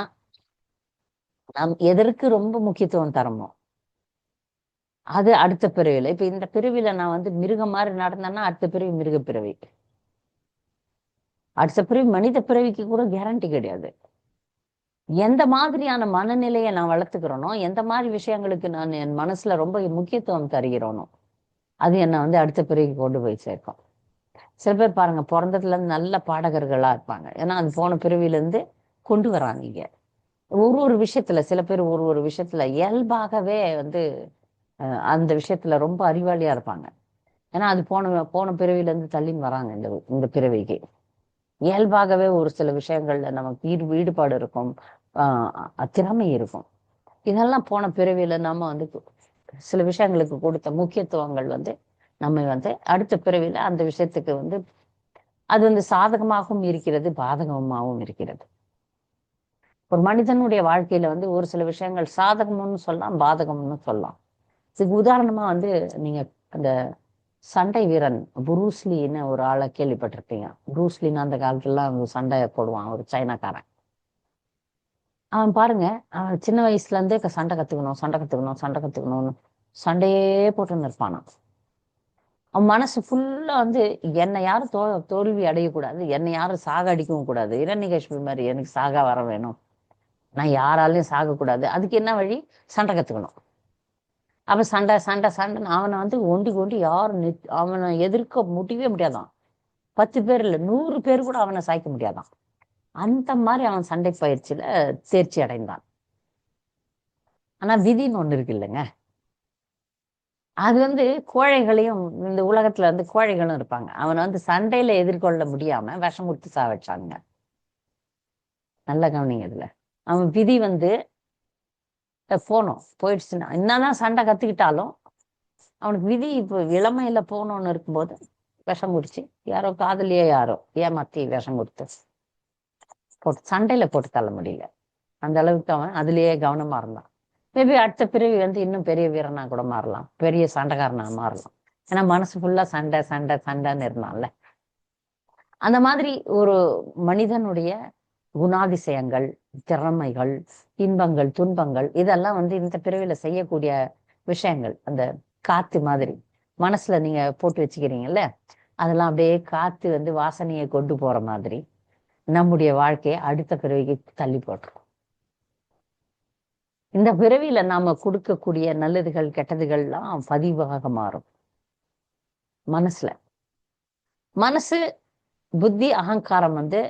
நாம் எதற்கு ரொம்ப முக்கியத்துவம் தரமோ அது அடுத்த பிறவில. இப்ப இந்த பிறவில நான் மிருகம் மாதிரி நடந்தேன்னா அடுத்த பிறவி மிருக பிறவி, அடுத்த பிறவி மனித பிறவிக்கு கூட கேரண்டி கிடையாது. எந்த மாதிரியான மனநிலையை நான் வளர்த்துக்கிறேனோ, எந்த மாதிரி விஷயங்களுக்கு நான் என் மனசுல ரொம்ப முக்கியத்துவம் தருகிறோனோ அது என்ன அடுத்த பிறவிக்கு கொண்டு போய் சேர்க்கும். சில பேர் பாருங்க, பிறந்ததுல இருந்து நல்ல பாடகர்களா இருப்பாங்க, ஏன்னா அது போன பிறவில இருந்து கொண்டு வராங்க. இங்க ஒரு விஷயத்துல சில பேர் ஒரு விஷயத்துல இயல்பாகவே அந்த விஷயத்துல ரொம்ப அறிவாளியா இருப்பாங்க, ஏன்னா அது போன பிறவில இருந்து தள்ளின்னு வராங்க இந்த பிறவிக்கு. இயல்பாகவே ஒரு சில விஷயங்கள்ல நமக்கு ஈடுபாடு இருக்கும், திறமை இருக்கும். இதெல்லாம் போன பிறவில நாம சில விஷயங்களுக்கு கொடுத்த முக்கியத்துவங்கள் வந்து நம்ம வந்து அடுத்த பிறவியில அந்த விஷயத்துக்கு வந்து அது வந்து சாதகமாகவும் இருக்கிறது, பாதகமாகவும் இருக்கிறது. ஒரு மனிதனுடைய வாழ்க்கையில வந்து ஒரு சில விஷயங்கள் சாதகம்னு சொல்லலாம், பாதகம்னு சொல்லலாம். இதுக்கு உதாரணமா வந்து நீங்க அந்த சண்டை வீரன் புரூஸ்லின்னு ஒரு ஆளை கேள்விப்பட்டிருப்பீங்க. புரூஸ்லின்னு அந்த காலத்துலலாம் சண்டை போடுவான், ஒரு சைனாக்காரன். அவன் பாருங்க, அவன் சின்ன வயசுல இருந்தே சண்டை கத்துக்கணும், சண்டை கத்துக்கணும், சண்டை கத்துக்கணும்னு சண்டையே போட்டுன்னு இருப்பானான். அவன் மனசு ஃபுல்லா வந்து என்னை யாரும் தோல்வி அடையக்கூடாது, என்னை யாரும் சாக அடிக்கவும் கூடாது, இரண்யகசிபு மாதிரி எனக்கு சாக வர வேணும், நான் யாராலையும் சாகக்கூடாது, அதுக்கு என்ன வழி? சண்டை கத்துக்கணும். அப்ப சண்டை சண்டை சண்டைன்னு அவனை வந்து ஒண்டி கொண்டி யாரும் அவனை எதிர்க்க முடியவே முடியாதான். 10 பேர் இல்ல, 100 பேர் கூட அவனை சாய்க்க முடியாதான். அந்த மாதிரி அவன் சண்டை பயிற்சியில தேர்ச்சி அடைந்தான். ஆனா விதின்னு ஒண்ணு இருக்கு இல்லைங்க. அது வந்து கோழைகளையும் இந்த உலகத்துல வந்து கோழைகளும் இருப்பாங்க. அவனை வந்து சண்டையில எதிர்கொள்ள முடியாம விஷம் கொடுத்து சாவச்சாங்க. நல்ல கவனிங்க இதுல. அவன் விதி வந்து போனோம் போயிடுச்சுன்னா என்னதான் சண்டை கத்துக்கிட்டாலும் அவனுக்கு விதி இப்போ இளமையில போகணும்னு இருக்கும்போது விஷம் குடிச்சு யாரோ காதலியே யாரோ ஏமாத்தி விஷம் கொடுத்து போட்டு சண்டையில போட்டு தள்ள முடியல. அந்த அளவுக்கு அவன் அதுலயே கவனமா இருந்தான். மேபி அடுத்த பிறவி வந்து இன்னும் பெரிய வீரனா கூட மாறலாம், பெரிய சண்டைக்காரனா மாறலாம். ஏன்னா மனசு ஃபுல்லா சண்டை சண்டை சண்டைன்னு இருந்தான்ல. அந்த மாதிரி ஒரு மனிதனுடைய குணாதிசயங்கள், திறமைகள், இன்பங்கள், துன்பங்கள் இதெல்லாம் வந்து இந்த பிறவில செய்யக்கூடிய விஷயங்கள். அந்த காத்து மாதிரி மனசுல நீங்க போட்டு வச்சுக்கிறீங்கல்ல, அதெல்லாம் அப்படியே காத்து வந்து வாசனையை கொண்டு போற மாதிரி நம்முடைய வாழ்க்கையை அடுத்த பிறவிக்கு தள்ளி போட்டுரும். இந்த பிறவியில நாம கொடுக்கக்கூடிய நல்லதுகள் கெட்டதுகள்லாம் பதிவாக மாறும் மனசுல. மனசு, புத்தி, அகங்காரம் வந்து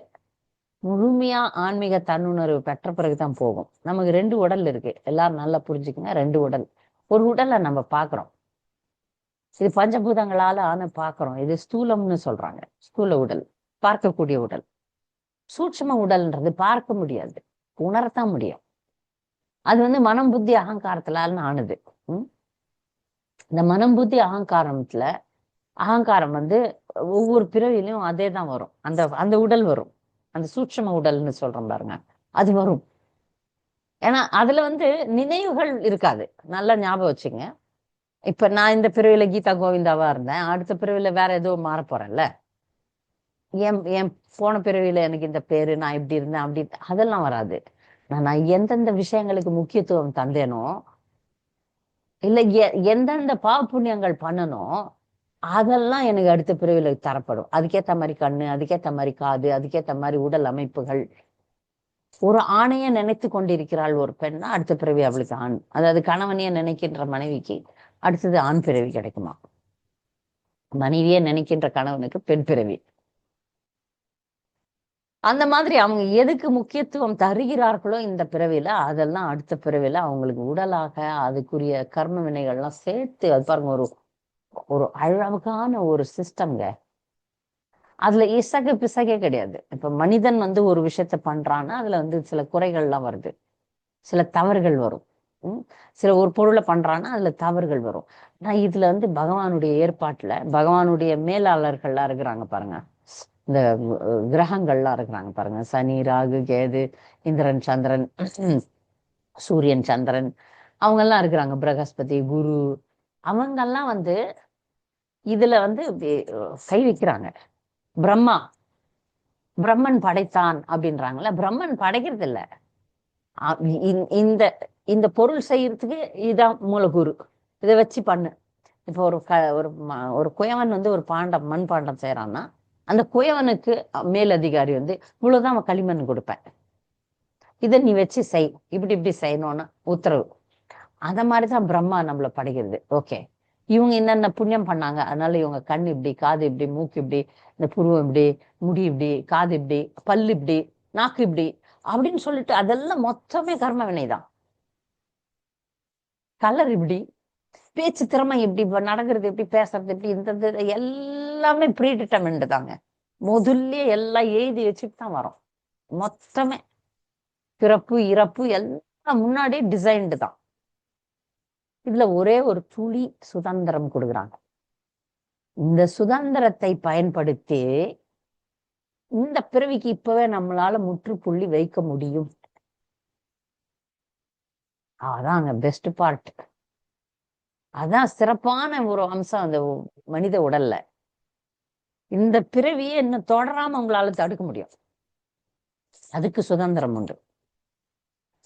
முழுமையா ஆன்மீக தன்னுணர்வு பெற்ற பிறகுதான் போகும். நமக்கு 2 உடல் இருக்கு, எல்லாரும் நல்லா புரிஞ்சுக்கங்க. 2 உடல். ஒரு உடலை நம்ம பாக்குறோம், இது பஞ்சபூதங்களால பாக்குறோம், இது ஸ்தூலம்னு சொல்றாங்க. ஸ்தூல உடல், பார்க்கக்கூடிய உடல். சூட்சும உடல்ன்றது பார்க்க முடியாது, உணரத்தான் முடியும். அது வந்து மனம், புத்தி, அகங்காரத்தினால ஆனது. இந்த மனம், புத்தி, அகங்காரத்துல அகங்காரம் வந்து ஒவ்வொரு பிறவிலையும் அதே தான் வரும். அந்த அந்த உடல் வரும், அந்த சூட்சும உடல்னு சொல்றோம் பாருங்க, அது வரும். ஏன்னா அதுல வந்து நினைவுகள் இருக்காது. நல்லா ஞாபகம் வச்சுங்க. இப்ப நான் இந்த பிறவில கீதா கோவிந்தாவா இருந்தேன், அடுத்த பிறவில வேற ஏதோ மாற போறேன்ல. என் போன பிறவில எனக்கு இந்த பேரு, நான் இப்படி இருந்தேன் அப்படி, அதெல்லாம் வராது. நான் எந்தெந்த விஷயங்களுக்கு முக்கியத்துவம் தந்தேனோ, இல்ல எந்தெந்த பாவ புண்ணியங்கள் பண்ணணும், அதெல்லாம் எனக்கு அடுத்த பிறவில தரப்படும். அதுக்கேத்த மாதிரி கண்ணு, அதுக்கேத்த மாதிரி காது, அதுக்கேத்த மாதிரி உடல் அமைப்புகள். ஒரு ஆணைய நினைத்து கொண்டிருக்கிறாள் ஒரு பெண்ணா, அடுத்த பிறவி அவளுக்கு ஆண். அதாவது கணவனையே நினைக்கின்ற மனைவிக்கு அடுத்தது ஆண் பிறவி கிடைக்குமா, மனைவியே நினைக்கின்ற கணவனுக்கு பெண் பிறவி. அந்த மாதிரி அவங்க எதுக்கு முக்கியத்துவம் தருகிறார்களோ இந்த பிறவில, அதெல்லாம் அடுத்த பிறவில அவங்களுக்கு உடலாக அதுக்குரிய கர்ம வினைகள்லாம் சேர்த்து, அது பாருங்க, ஒரு ஒரு அழகான ஒரு சிஸ்டம்ங்க. அதுல இசகு பிசகே கிடையாது. இப்ப மனிதன் வந்து ஒரு விஷயத்த பண்றான்னா அதுல வந்து சில குறைகள்லாம் வருது, சில தவறுகள் வரும். சில ஒரு பொருளை பண்றான்னா அதுல தவறுகள் வரும். நான் இதுல வந்து பகவானுடைய ஏற்பாட்டுல பகவானுடைய மேலாளர்கள்லாம் இருக்கிறாங்க பாருங்க. இந்த கிரகங்கள்லாம் இருக்கிறாங்க பாருங்க, சனி, ராகு, கேது, இந்திரன், சந்திரன், சூரியன், சந்திரன், அவங்க எல்லாம் இருக்கிறாங்க, பிரகஸ்பதி, குரு. அவங்கெல்லாம் வந்து இதுல வந்து கை வைக்கிறாங்க. பிரம்மா, பிரம்மன் படைத்தான் அப்படின்றாங்கல்ல, பிரம்மன் படைக்கிறது இல்ல. இந்த இந்த பொருள் செய்யறதுக்கு இதான் மூலகுரு, இதை வச்சு பண்ணு. இப்போ ஒரு குயவன் வந்து ஒரு மண் பாண்டம் செய்யறான்னா, அந்த குயவனுக்கு மேலதிகாரி வந்து இவ்வளவுதான் அவன் களிமண் கொடுப்பேன், இதை நீ வச்சு செய், இப்படி இப்படி செய்யணும்னு உத்தரவு. அந்த மாதிரிதான் பிரம்மா நம்மளை படைக்கிறது. ஓகே, இவங்க என்னென்ன புண்ணியம் பண்ணாங்க, அதனால இவங்க கண் இப்படி, காது இப்படி, மூக்கு இப்படி, இந்த புருவம் இப்படி, முடி இப்படி, காது இப்படி, பல்லு இப்படி, நாக்கு இப்படி அப்படின்னு சொல்லிட்டு அதெல்லாம் மொத்தமே கர்ம வினைதான். கலர் இப்படி, பேச்சு திறமை இப்படி, நடக்கிறது எப்படி, பேசுறது எப்படி, இந்த எல்லாமே ப்ரீடிட்டர்மெண்ட் தாங்க. முதல்ல எல்லாம் எழுதி வச்சுட்டு தான் வரும். மொத்தமே பிறப்பு இறப்பு எல்லாம் முன்னாடியே டிசைன்டு தான். இதுல ஒரே ஒரு துளி சுதந்திரம் கொடுக்குறாங்க. இந்த சுதந்திரத்தை பயன்படுத்தி இந்த பிறவிக்கு இப்பவே நம்மளால முற்றுப்புள்ளி வைக்க முடியும். அதாங்க பெஸ்ட் பார்ட். அதான் சிறப்பான ஒரு அம்சம் அந்த மனித உடல்ல. இந்த பிறவியை இன்னும் தொடராம உங்களால தடுக்க முடியும். அதுக்கு சுதந்திரம் உண்டு.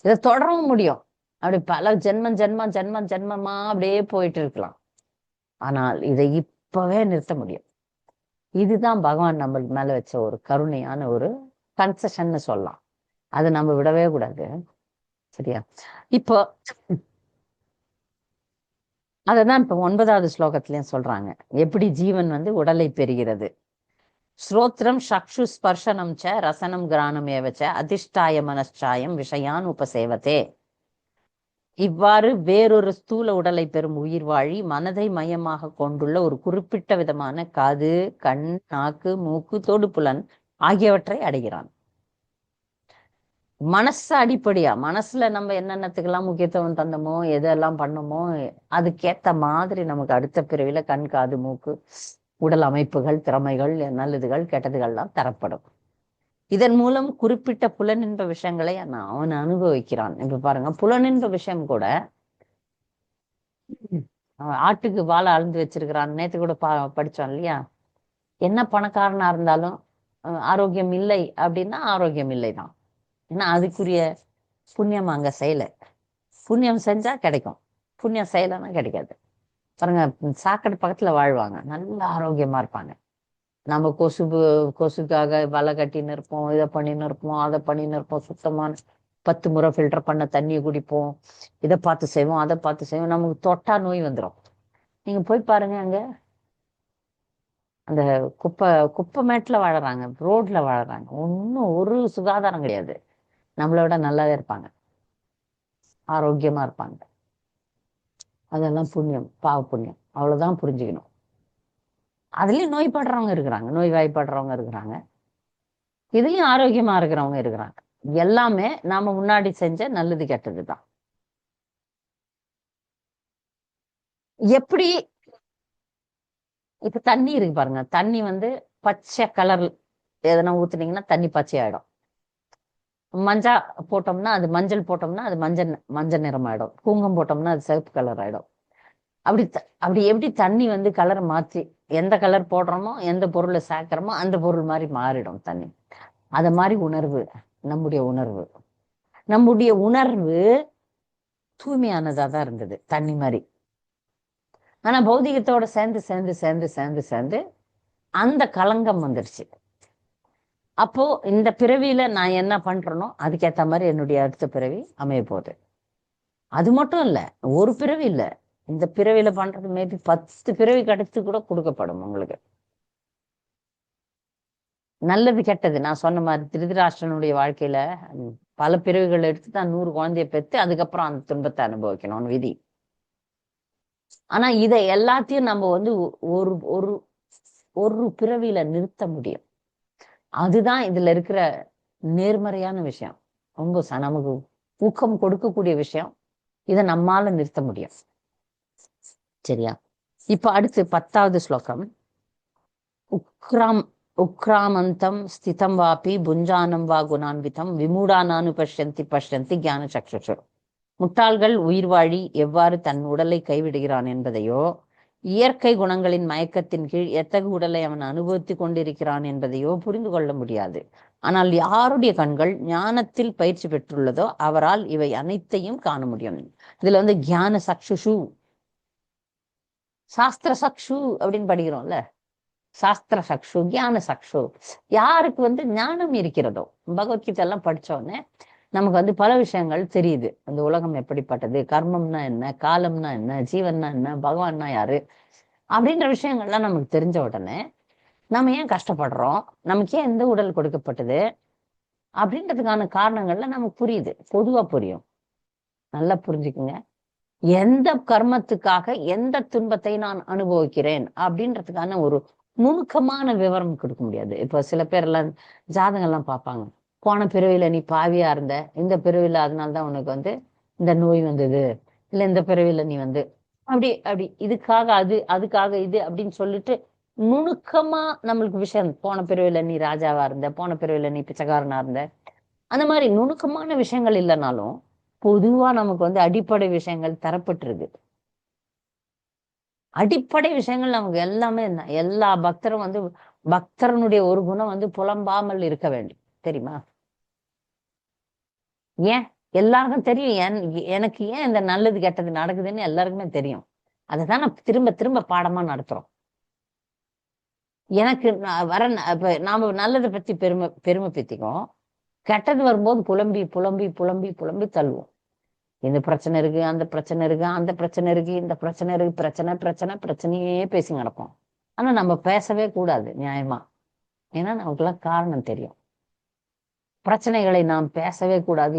இதை தொடரவும் முடியும். அப்படி பல ஜென்மமா அப்படியே போயிட்டு இருக்கலாம். ஆனால் இதை இப்பவே நிறுத்த முடியும். இதுதான் பகவான் நம்ம மேல வச்ச ஒரு கருணையான ஒரு கன்செஷன் சொல்லலாம். அதை நம்ம விடவே கூடாது. சரியா? இப்போ அததான் இப்ப 9வது ஸ்லோகத்திலயும் சொல்றாங்க, எப்படி ஜீவன் உடலை பெறுகிறது. ஸ்ரோத்ரம் சக்ஷு ஸ்பர்ஷனம் ச ரசனம் கிரானம் ஏவச்ச அதிஷ்டாய மனச்சாயம் விஷயான் உபசேவத்தே. இவ்வாறு வேறொரு ஸ்தூல உடலை பெறும் உயிர் வாழி மனதை மையமாக கொண்டுள்ள ஒரு குறிப்பிட்ட விதமான காது, கண், நாக்கு, மூக்கு, தொடுப்புலன் ஆகியவற்றை அடைகிறான். மனசு அடிப்படையா, மனசுல நம்ம என்னென்னத்துக்கெல்லாம் முக்கியத்துவம் தந்தோமோ, எதெல்லாம் பண்ணோமோ, அதுக்கேத்த மாதிரி நமக்கு அடுத்த பிறவில கண், காது, மூக்கு, உடல் அமைப்புகள், திறமைகள், நல்லதுகள், கெட்டதுகள்லாம் தரப்படும். இதன் மூலம் குறிப்பிட்ட புலனின்ப விஷயங்களை அவன் அனுபவிக்கிறான். இப்ப பாருங்க, புலனின்ப விஷயம் கூட ஆட்டுக்கு வாழை அளந்து வச்சிருக்கிறான். நேத்து கூட படிச்சோம் இல்லையா? என்ன பணக்காரனா இருந்தாலும் ஆரோக்கியம் இல்லை அப்படின்னா ஆரோக்கியம் இல்லைதான். ஏன்னா அதுக்குரிய புண்ணியம் அங்க செய்யல. புண்ணியம் செஞ்சா கிடைக்கும், புண்ணியம் செய்யலைன்னா கிடைக்காது. பாருங்க, சாக்கடை பக்கத்துல வாழ்வாங்க, நல்ல ஆரோக்கியமா இருப்பாங்க. நம்ம கொசுக்காக வலை கட்டின்னு இருப்போம், இதை பண்ணின்னு இருப்போம், அதை பண்ணின்னு இருப்போம், சுத்தமான 10 முறை ஃபில்டர் பண்ண தண்ணியை குடிப்போம், இதை பார்த்து செய்வோம், அதை பார்த்து செய்வோம், நமக்கு தொட்டா நோய் வந்துடும். நீங்க போய் பாருங்க, அங்க அந்த குப்பை மேட்ல வாழறாங்க, ரோட்ல வாழறாங்க, ஒன்னும் ஒரு சுகாதாரம் கிடையாது. நம்மளோட நல்லாவே இருப்பாங்க, ஆரோக்கியமா இருப்பாங்க. அதெல்லாம் புண்ணியம், பாவ புண்ணியம், அவ்வளவுதான் புரிஞ்சுக்கணும். அதுலயும் நோய்படுறவங்க இருக்கிறாங்க, நோய் வாய்ப்படுறவங்க இருக்கிறாங்க, இதுலயும் ஆரோக்கியமா இருக்கிறவங்க இருக்கிறாங்க. எல்லாமே நாம முன்னாடி செஞ்ச நல்லது கெட்டதுதான். எப்படி இப்ப தண்ணி இருக்கு பாருங்க, தண்ணி பச்சை கலர் எதனா ஊத்துனீங்கன்னா தண்ணி பச்சையாயிடும். மஞ்சா போட்டோம்னா அது மஞ்சள் போட்டோம்னா அது மஞ்சள் நிறம் ஆயிடும். குங்குமம் போட்டோம்னா அது சிவப்பு கலர் ஆயிடும். அப்படி எப்படி தண்ணி கலர் மாற்றி எந்த கலர் போடுறோமோ, எந்த பொருளை சேர்க்கிறோமோ அந்த பொருள் மாதிரி மாறிடும் தண்ணி. அத மாதிரி உணர்வு, நம்முடைய உணர்வு தூய்மையானதா தான் இருந்தது, தண்ணி மாதிரி. ஆனா பௌதிகத்தோட சேர்ந்து சேர்ந்து சேர்ந்து சேர்ந்து சேர்ந்து அந்த களங்கம் வந்துருச்சு. அப்போ இந்த பிறவியில நான் என்ன பண்றேனோ அதுக்கேத்த மாதிரி என்னுடைய அடுத்த பிறவி அமைய போகுது. அது மட்டும் இல்ல, ஒரு பிறவி இல்ல, இந்த பிறவியில பண்றது மேபி 10 பிறவி கிடைத்து கூட கொடுக்கப்படும் உங்களுக்கு. நல்லது கெட்டது நான் சொன்ன மாதிரி திருதராஷ்டிரனுடைய வாழ்க்கையில பல பிறவிகள் எடுத்து தான் 100 குழந்தைய பெற்று அதுக்கப்புறம் அந்த துன்பத்தை அனுபவிக்கணும்னு விதி. ஆனா இதை எல்லாத்தையும் நம்ம ஒரு ஒரு ஒரு பிறவியில நிறுத்த முடியும். அதுதான் இதுல இருக்கிற நேர்மறையான விஷயம், ரொம்ப நமக்கு ஊக்கம் கொடுக்கக்கூடிய விஷயம். இதை நம்மால நிறுத்த முடியும். சரியா? இப்ப அடுத்து 10வது ஸ்லோகம். உக்ராமந்தம் ஸ்திதம் வாபி புஞ்சானம் வா குணான்விதம் விமூடானானு பஷ்யந்தி ஞான சக்ஷுஷு. முட்டாள்கள் உயிர் வாழி எவ்வாறு தன் உடலை கைவிடுகிறான் என்பதையோ, இயற்கை குணங்களின் மயக்கத்தின் கீழ் எத்தகைய உடலை அவன் அனுபவித்துக் கொண்டிருக்கிறான் என்பதையோ புரிந்து கொள்ள முடியாது. ஆனால் யாருடைய கண்கள் ஞானத்தில் பயிற்சி பெற்றுள்ளதோ அவரால் இவை அனைத்தையும் காண முடியும். இதுல ஞான சக்ஷுஷு, சாஸ்திர சக்ஷு அப்படின்னு படிக்கிறோம்ல, சாஸ்திர சக்ஷு, ஞான சக்ஷு. யாருக்கு ஞானம் இருக்கிறதோ, பகவத்கீதை எல்லாம் படிச்சோடனே நமக்கு பல விஷயங்கள் தெரியுது. அந்த உலகம் எப்படிப்பட்டது, கர்மம்னா என்ன, காலம்னா என்ன, ஜீவன்னா என்ன, பகவான்னா யாரு அப்படின்ற விஷயங்கள்லாம் நமக்கு தெரிஞ்ச உடனே நம்ம ஏன் கஷ்டப்படுறோம், நமக்கு ஏன் எந்த உடல் கொடுக்கப்பட்டது அப்படின்றதுக்கான காரணங்கள்லாம் நமக்கு புரியுது, பொதுவா புரியும். நல்லா புரிஞ்சுக்குங்க. எந்த கர்மத்துக்காக எந்த துன்பத்தை நான் அனுபவிக்கிறேன் அப்படின்றதுக்கான ஒரு நுணுக்கமான விவரம் கொடுக்க முடியாது. இப்போ சில பேர் எல்லாம் ஜாதகம்லாம் பார்ப்பாங்க, போன பிறவியில நீ பாவியா இருந்த, இந்த பிறவியில அதனால்தான் உனக்கு இந்த நோய் வந்தது, இல்லை இந்த பிறவியில நீ அப்படி அப்படி இதுக்காக அது அதுக்காக இது அப்படின்னு சொல்லிட்டு நுணுக்கமா நம்மளுக்கு விஷயம், போன பிறவில நீ ராஜாவா இருந்த, போன பிறவில நீ பிச்சைக்காரனா இருந்த, அந்த மாதிரி நுணுக்கமான விஷயங்கள் இல்லைனாலும் பொதுவா நமக்கு வந்து அடிப்படை விஷயங்கள் தரப்பட்டிருக்கு. அடிப்படை விஷயங்கள் நமக்கு எல்லாமே எல்லா பக்தரும் வந்து பக்தரனுடைய ஒரு குணம் வந்து புலம்பாமல் இருக்க வேண்டும், தெரியுமா? ஏன்? எல்லாருக்கும் தெரியும் எனக்கு ஏன் இந்த நல்லது கெட்டது நடக்குதுன்னு எல்லாருக்குமே தெரியும். அதுதான் நான் திரும்ப திரும்ப பாடமா நடத்துறோம். எனக்கு இப்ப நாம நல்லதை பத்தி பெருமை பத்திக்கும், கெட்டது வரும்போது புலம்பி புலம்பி புலம்பி புலம்பி தள்ளுவோம். இந்த பிரச்சனை இருக்கு, அந்த பிரச்சனை இருக்கு, அந்த பிரச்சனை இருக்கு, இந்த பிரச்சனை இருக்கு, பிரச்சனை பிரச்சனை பிரச்சனையே பேசி நடப்போம். ஆனா நம்ம பேசவே கூடாது நியாயமா. ஏன்னா நமக்குலாம் காரணம் தெரியும். பிரச்சனைகளை நாம் பேசவே கூடாது.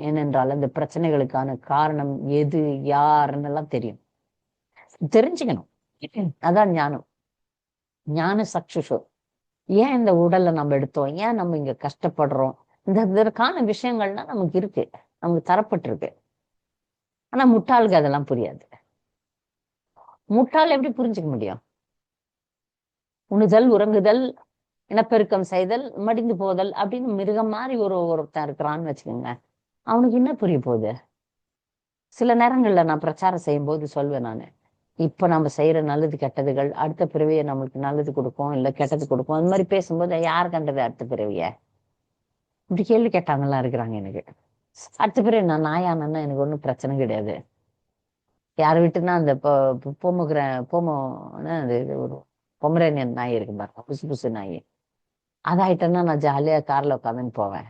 ஏனென்றால் அந்த பிரச்சனைகளுக்கான காரணம் எது, யாருன்னு எல்லாம் தெரியும். தெரிஞ்சுக்கணும். அதான் ஞானம். ஞான சக்ஷுஷு. ஏன் இந்த உடல்ல நம்ம எடுத்தோம், ஏன் நம்ம இங்க கஷ்டப்படுறோம், இதற்கான விஷயங்கள்லாம் நமக்கு இருக்கு, நமக்கு தரப்பட்டிருக்கு. ஆனா முட்டாளுக்கு அதெல்லாம் புரியாது. முட்டாள் எப்படி புரிஞ்சுக்க முடியும்? உண்ணுதல், உறங்குதல், இனப்பெருக்கம் செய்தல், மடிந்து போதல் அப்படின்னு மிருகம் மாதிரி ஒருத்தன் இருக்கிறான்னு வச்சுக்கோங்க. அவனுக்கு என்ன புரிய போகுது? சில நேரங்கள்ல நான் பிரச்சாரம் செய்யும் போது சொல்வேன் நானு, இப்ப நம்ம செய்யற நல்லது கெட்டதுகள் அடுத்த பிறவியை நம்மளுக்கு நல்லது கொடுக்கும் இல்ல கெட்டது கொடுக்கும். அந்த மாதிரி பேசும்போது யார் கண்டது அடுத்த பிறவிய? இப்படி கேள்வி கேட்டாங்கலாம் இருக்கிறாங்க எனக்கு. அடுத்த பிறவி நான் நாயானன்னா எனக்கு ஒன்றும் பிரச்சனை கிடையாது. யார் வீட்டுன்னா அந்த பொமுகிற பொமோ அது ஒரு பொமரேனியன் நாய் இருக்கு பாருங்க, புசு புசு நாய். அதாயிட்டேன்னா நான் ஜாலியா கார்ல உட்காந்துன்னு போவேன்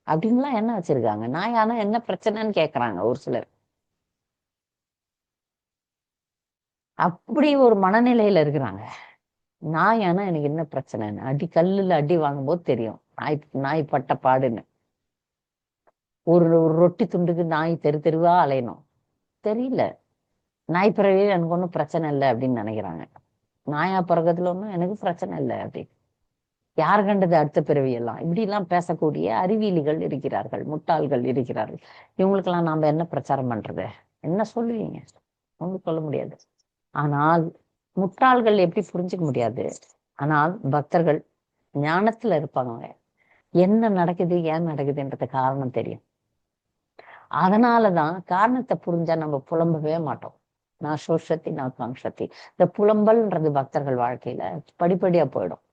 அப்படின்லாம் என்ன வச்சிருக்காங்க. நாயானா என்ன பிரச்சனைன்னு கேக்குறாங்க ஒரு சிலர். அப்படி ஒரு மனநிலையில இருக்கிறாங்க. நாயானா எனக்கு என்ன பிரச்சனைன்னு கல்லுல அடி வாங்கும்போது தெரியும் நாய் நாய் பட்ட பாடுன்னு. ஒரு ரொட்டி துண்டுக்கு நாய் தெரு தெருவா அலையணும். தெரியல. நாய் பிறவியே எனக்கு ஒன்றும் பிரச்சனை இல்லை அப்படின்னு நினைக்கிறாங்க. நாயா பிறகுல ஒன்றும் எனக்கு பிரச்சனை இல்லை அப்படி. யார் கண்டது அடுத்த பிறவி எல்லாம் இப்படி எல்லாம் பேசக்கூடிய அறிவியலிகள் இருக்கிறார்கள், முட்டாள்கள் இருக்கிறார்கள். இவங்களுக்கெல்லாம் நாம என்ன பிரச்சாரம் பண்றது? என்ன சொல்லுவீங்க? ஒன்றும் சொல்ல முடியாது. ஆனால் முட்டாள்கள் எப்படி புரிஞ்சுக்க முடியாது. ஆனால் பக்தர்கள் ஞானத்துல இருப்பாங்க. என்ன நடக்குது, ஏன் நடக்குதுன்றது காரணம் தெரியும். அதனாலதான் காரணத்தை புரிஞ்சா நம்ம புலம்பவே மாட்டோம். நான் சோஷத்தி நான் காங்ஷத்தி. இந்த புலம்பல்ன்றது பக்தர்கள் வாழ்க்கையில படிப்படியா போயிடும்.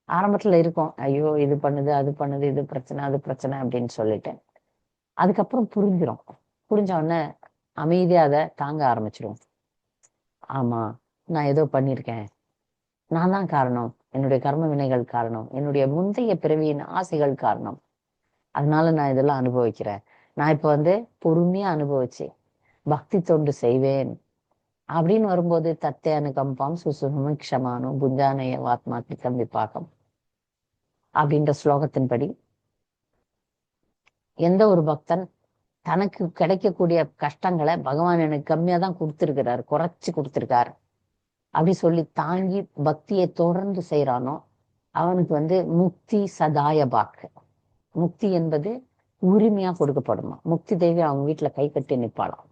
ஆரம்பத்துல இருக்கும், ஐயோ இது பண்ணுது அது பண்ணுது, இது பிரச்சனை அது பிரச்சனை அப்படின்னு சொல்லிட்டு அதுக்கப்புறம் புரிஞ்சிடும். புரிஞ்ச உடனே அமைதியா அதை தாங்க ஆரம்பிச்சிடும். ஆமா, நான் ஏதோ பண்ணியிருக்கேன், நான் தான் காரணம், என்னுடைய கர்ம வினைகள் காரணம், என்னுடைய முந்தைய பிறவியின் ஆசைகள் காரணம். அதனால நான் இதெல்லாம் அனுபவிக்கிறேன். நான் இப்ப வந்து பொறுமையா அனுபவிச்சு பக்தி தொண்டு செய்வேன் அப்படின்னு வரும்போது தத்தே அனுகம்பம் சுசுமம் க்ஷமானும் புஞ்சானய ஆத்மா கிருத்தம் விபாகம் அப்படின்ற ஸ்லோகத்தின்படி எந்த ஒரு பக்தன் தனக்கு கிடைக்கக்கூடிய கஷ்டங்களை பகவான் எனக்கு கம்மியா தான் கொடுத்திருக்கிறார், குறைச்சு கொடுத்திருக்கார் அப்படி சொல்லி தாங்கி பக்தியை தொடர்ந்து செய்யறானோ அவனுக்கு வந்து முக்தி சதாய பாக்கு. முக்தி என்பது உரிமையா கொடுக்கப்படுமா. முக்தி தேவி அவங்க வீட்டுல கை கட்டி நிப்பாளாம்.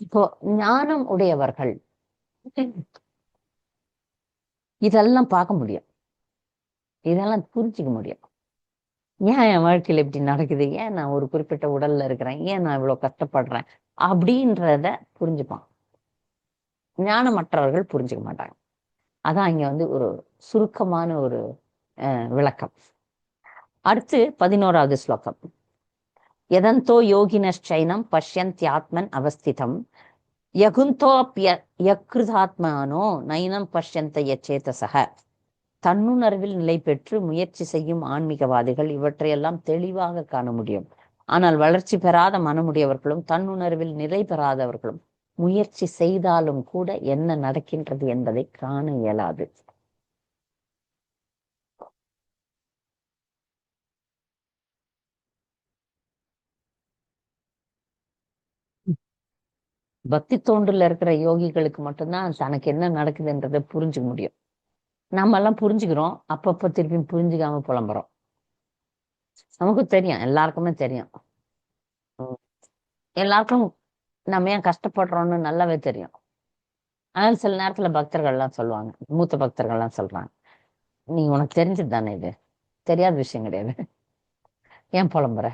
இப்போ ஞானம் உடையவர்கள் இதெல்லாம் பார்க்க முடியும், இதெல்லாம் புரிஞ்சுக்க முடியும். ஏன் என் வாழ்க்கையில இப்படி நடக்குது, ஏன் நான் ஒரு குறிப்பிட்ட உடல்ல இருக்கிறேன், ஏன் நான் இவ்வளவு கஷ்டப்படுறேன் அப்படின்றத புரிஞ்சுப்பான். ஞானமற்றவர்கள் புரிஞ்சுக்க மாட்டாங்க. அதான் இங்க வந்து ஒரு சுருக்கமான ஒரு விளக்கம். அடுத்து 11வது ஸ்லோகம். எதந்தோ யோகினச்சைனம் பஷ்யந்த்யாத்மன் அவஸ்திதம் யகுந்தோப்யக்ருதாத்மானோ நைனம் பஷ்யந்த யச்சேதசக. தன்னுணர்வில் நிலை பெற்று முயற்சி செய்யும் ஆன்மீகவாதிகள் இவற்றையெல்லாம் தெளிவாக காண முடியும். ஆனால் வளர்ச்சி பெறாத மனமுடையவர்களும் தன்னுணர்வில் நிலை பெறாதவர்களும் முயற்சி செய்தாலும் கூட என்ன நடக்கின்றது என்பதை காண இயலாது. பக்தி தோண்டுல இருக்கிற யோகிகளுக்கு மட்டும்தான் தனக்கு என்ன நடக்குதுன்றதை புரிஞ்சுக்க முடியும். நம்ம எல்லாம் புரிஞ்சுக்கிறோம், அப்பப்போ திருப்பி புரிஞ்சுக்காம புலம்புறோம். நமக்கும் தெரியும், எல்லாருக்குமே தெரியும். எல்லாருக்கும் நம்ம ஏன் கஷ்டப்படுறோம்னு நல்லாவே தெரியும். ஆனால் சில நேரத்துல பக்தர்கள்லாம் சொல்லுவாங்க, மூத்த பக்தர்கள்லாம் சொல்றாங்க, நீ உனக்கு தெரிஞ்சது தானே, இது தெரியாத விஷயம் கிடையாது, ஏன் புலம்புற?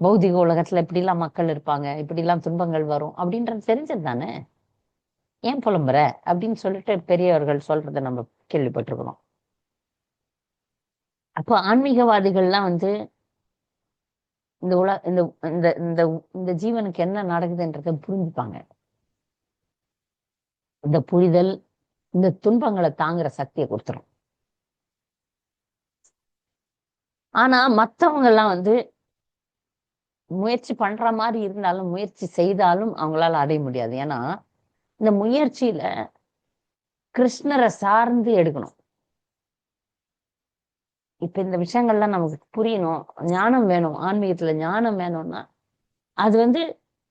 பௌதிக உலகத்துல இப்படிலாம் மக்கள் இருப்பாங்க, இப்படிலாம் துன்பங்கள் வரும் அப்படின்றது தெரிஞ்சது தானே, ஏன் புலம்புற அப்படின்னு சொல்லிட்டு பெரியவர்கள் சொல்றதை நம்ம கேள்விப்பட்டிருக்கிறோம். அப்போ ஆன்மீகவாதிகள்லாம் இந்த உலக இந்த இந்த இந்த இந்த ஜீவனுக்கு என்ன நடக்குதுன்றதை புரிஞ்சுப்பாங்க. இந்த புரிதல் இந்த துன்பங்களை தாங்குற சக்தியை கொடுத்துரும். ஆனா மத்தவங்க எல்லாம் முயற்சி பண்ற மாதிரி இருந்தாலும், முயற்சி செய்தாலும் அவங்களால அடைய முடியாது. ஏன்னா இந்த முயற்சியில கிருஷ்ணரை சார்ந்து எடுக்கணும். இப்ப இந்த விஷயங்கள்லாம் நமக்கு புரியணும், ஞானம் வேணும், ஆன்மீகத்துல ஞானம் வேணும்னா அது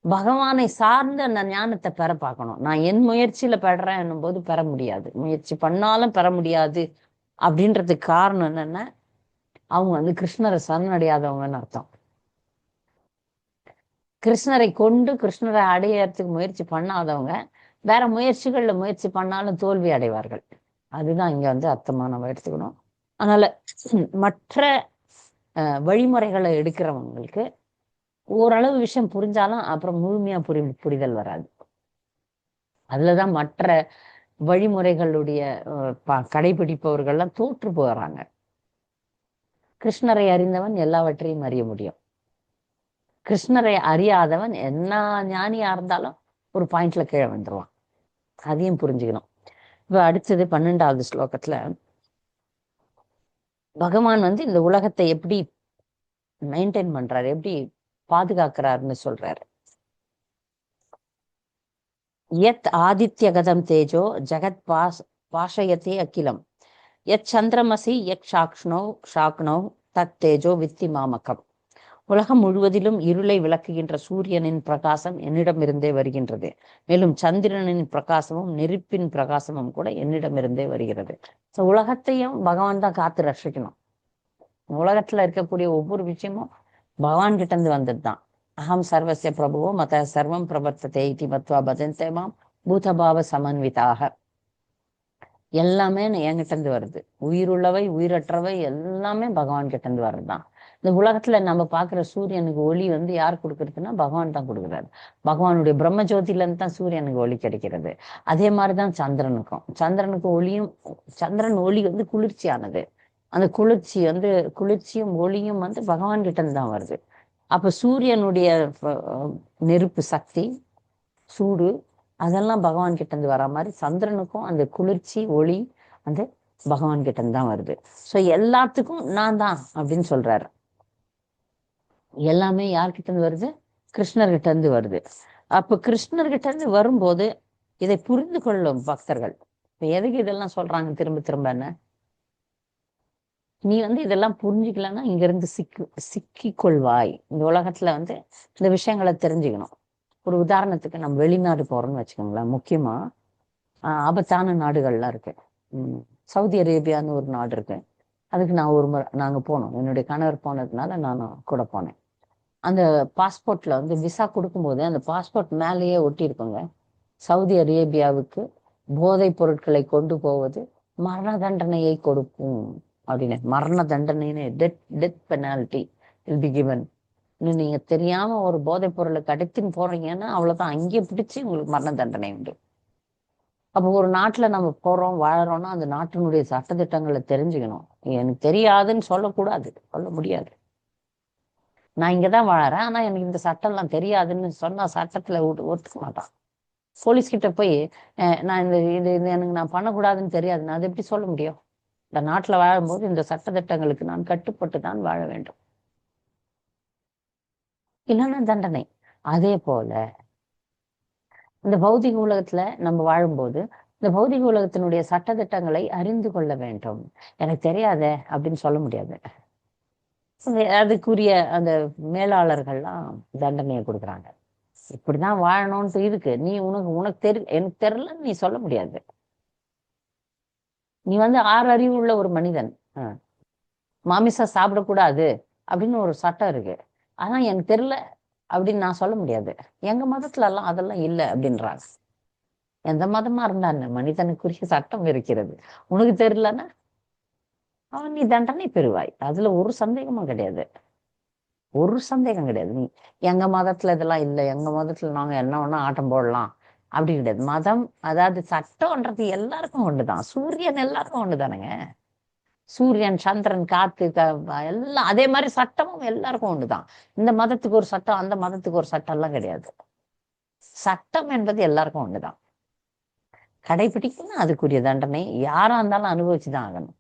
பகவானை சார்ந்து அந்த ஞானத்தை பெற பார்க்கணும். நான் என் முயற்சியில பெறேன் போது பெற முடியாது, முயற்சி பண்ணாலும் பெற முடியாது. அப்படின்றதுக்கு காரணம் என்னன்னா, அவங்க கிருஷ்ணரை சரணடையாதவங்கன்னு அர்த்தம். கிருஷ்ணரை கொண்டு கிருஷ்ணரை அடையறதுக்கு முயற்சி பண்ணாதவங்க வேற முயற்சிகள்ல முயற்சி பண்ணாலும் தோல்வி அடைவார்கள். அதுதான் இங்க அர்த்தமா நம்ம எடுத்துக்கணும். அதனால மற்ற வழிமுறைகளை எடுக்கிறவங்களுக்கு ஓரளவு விஷயம் புரிஞ்சாலும் அப்புறம் முழுமையா புரிதல் வராது. அதுலதான் மற்ற வழிமுறைகளுடைய கடைபிடிப்பவர்கள்லாம் தோற்று போறாங்க. கிருஷ்ணரை அறிந்தவன் எல்லாவற்றையும் அறிய முடியும். கிருஷ்ணரை அறியாதவன் என்ன ஞானியா இருந்தாலும் ஒரு பாயிண்ட்ல கீழே வந்துருவான். அதையும் புரிஞ்சுக்கணும். இப்ப அடுத்தது 12வது ஸ்லோகத்துல பகவான் இந்த உலகத்தை எப்படி மெயின்டைன் பண்றாரு, எப்படி பாதுகாக்கிறாருன்னு சொல்றாரு. யத் ஆதித்யகதம் தேஜோ ஜகத் பாஷயத்தே அகிலம், யத் சந்திரமசி யத் ஷாக்னோ தத் தேஜோ வித்தி மாமகம். உலகம் முழுவதிலும் இருளை விளக்குகின்ற சூரியனின் பிரகாசம் என்னிடமிருந்தே வருகின்றது. மேலும் சந்திரனின் பிரகாசமும் நெருப்பின் பிரகாசமும் கூட என்னிடமிருந்தே வருகிறது. உலகத்தையும் பகவான் தான் காத்து ரட்சிக்கணும். உலகத்துல இருக்கக்கூடிய ஒவ்வொரு விஷயமும் பகவான் கிட்ட இருந்து வந்ததுதான். அகம் சர்வசிய பிரபுவோ மத சர்வம் பிரபர்த்ததே இதி மத்வா பஜந்தேமாம் பூதபாவ சமன்விதாக. எல்லாமே என்கிட்ட இருந்து வருது. உயிருள்ளவை உயிரற்றவை எல்லாமே பகவான் கிட்ட இருந்து வர்றதுதான். இந்த உலகத்துல நம்ம பாக்குற சூரியனுக்கு ஒளி யார் கொடுக்கறதுன்னா பகவான் தான் கொடுக்குறாரு. பகவானுடைய பிரம்ம ஜோதியில இருந்து தான் சூரியனுக்கு ஒளி கிடைக்கிறது. அதே மாதிரிதான் சந்திரனுக்கு ஒளியும், சந்திரன் ஒளி குளிர்ச்சியானது. அந்த குளிர்ச்சியும் ஒளியும் பகவான் கிட்ட இருந்து தான் வருது. அப்ப சூரியனுடைய நெருப்பு சக்தி, சூடு, அதெல்லாம் பகவான் கிட்ட இருந்து வர மாதிரி சந்திரனுக்கும் அந்த குளிர்ச்சி ஒளி பகவான் கிட்ட இருந்து தான் வருது. சோ எல்லாத்துக்கும் நான் தான் அப்படின்னு சொல்றாரு. எல்லாமே யார்கிட்ட இருந்து வருது? கிருஷ்ணர்கிட்ட இருந்து வருது. அப்ப கிருஷ்ணர்கிட்ட இருந்து வரும்போது இதை புரிந்து கொள்ளும் பக்தர்கள். இப்ப எதுக்கு இதெல்லாம் சொல்றாங்க திரும்ப திரும்ப? நீ இதெல்லாம் புரிஞ்சுக்கலன்னா இங்க இருந்து சிக்கிக்கொள்வாய். இந்த உலகத்துல இந்த விஷயங்களை தெரிஞ்சுக்கணும். ஒரு உதாரணத்துக்கு நம்ம வெளிநாடு போறோம்னு வச்சுக்கோங்களேன். முக்கியமா ஆபத்தான நாடுகள்லாம் இருக்கு. சவுதி அரேபியான்னு ஒரு நாடு இருக்கு. அதுக்கு நான் ஒரு முறை நாங்க போனோம். என்னுடைய கணவர் போனதுனால நானும் கூட போனேன். அந்த பாஸ்போர்ட்ல விசா கொடுக்கும்போது அந்த பாஸ்போர்ட் மேலேயே ஒட்டி இருக்குங்க, சவுதி அரேபியாவுக்கு போதைப் பொருட்களை கொண்டு போவது மரண தண்டனையை கொடுக்கும் அப்படின்னு. மரண தண்டனை, death penalty will be given. இன்னும் நீங்க தெரியாம ஒரு போதைப் பொருளை கடத்தின்னு போறீங்கன்னா அவ்வளவுதான், அங்கேயே பிடிச்சி உங்களுக்கு மரண தண்டனை உண்டு. அப்போ ஒரு நாட்டுல நம்ம போறோம் வாழறோம்னா அந்த நாட்டினுடைய சட்டத்திட்டங்களை தெரிஞ்சுக்கணும். எனக்கு தெரியாதுன்னு சொல்லக்கூடாது, சொல்ல முடியாது. நான் இங்கதான் வாழறேன், ஆனா எனக்கு இந்த சட்டம் எல்லாம் தெரியாதுன்னு சொன்னா சட்டத்துல ஒத்துக்க மாட்டான். போலீஸ் கிட்ட போய் நான் இந்த இது எனக்கு நான் பண்ணக்கூடாதுன்னு தெரியாது, நான் அதை எப்படி சொல்ல முடியும்? இந்த நாட்டுல வாழும்போது இந்த சட்டத்திட்டங்களுக்கு நான் கட்டுப்பட்டு தான் வாழ வேண்டும், இல்லைன்னா தண்டனை. அதே போல இந்த பௌதிக உலகத்துல நம்ம வாழும்போது இந்த பௌதிக உலகத்தினுடைய சட்டத்திட்டங்களை அறிந்து கொள்ள வேண்டும். எனக்கு தெரியாத அப்படின்னு சொல்ல முடியாது. அதுக்குரிய அந்த மேலாளர்கள்லாம் தண்டனையை கொடுக்குறாங்க. இப்படிதான் வாழணும்னு இருக்கு, நீ உனக்கு எனக்கு தெரியலன்னு நீ சொல்ல முடியாது. நீ 6 அறிவு உள்ள ஒரு மனிதன், மாமிசம் சாப்பிடக்கூடாது அப்படின்னு ஒரு சட்டம் இருக்கு. ஆனா எனக்கு தெரியல அப்படின்னு நான் சொல்ல முடியாது. எங்க மதத்துல எல்லாம் அதெல்லாம் இல்லை அப்படின்றாங்க. எந்த மதமா இருந்தா என்ன, மனிதனுக்குரிய சட்டம் இருக்கிறது. உனக்கு தெரியலன்னா அவன் நீ தண்டனை பெறுவாய். அதுல ஒரு சந்தேகமும் கிடையாது. ஒரு சந்தேகம் கிடையாது. நீ எங்க மதத்துல இதெல்லாம் இல்லை, எங்க மதத்துல நாங்க என்ன வேணா ஆட்டம் போடலாம் அப்படி கிடையாது. மதம் அதாவது சட்டம்ன்றது எல்லாருக்கும் ஒண்ணுதான். சூரியன் எல்லாருக்கும் ஒண்ணுதானுங்க. சூரியன், சந்திரன், காத்து, எல்லாம் அதே மாதிரி சட்டமும் எல்லாருக்கும் ஒண்ணுதான். இந்த மதத்துக்கு ஒரு சட்டம், அந்த மதத்துக்கு ஒரு சட்டம் எல்லாம் கிடையாது. சட்டம் என்பது எல்லாருக்கும் ஒண்ணுதான். கடைபிடிக்கணும், அதுக்குரிய தண்டனை யாரா இருந்தாலும் அனுபவிச்சுதான் ஆகணும்.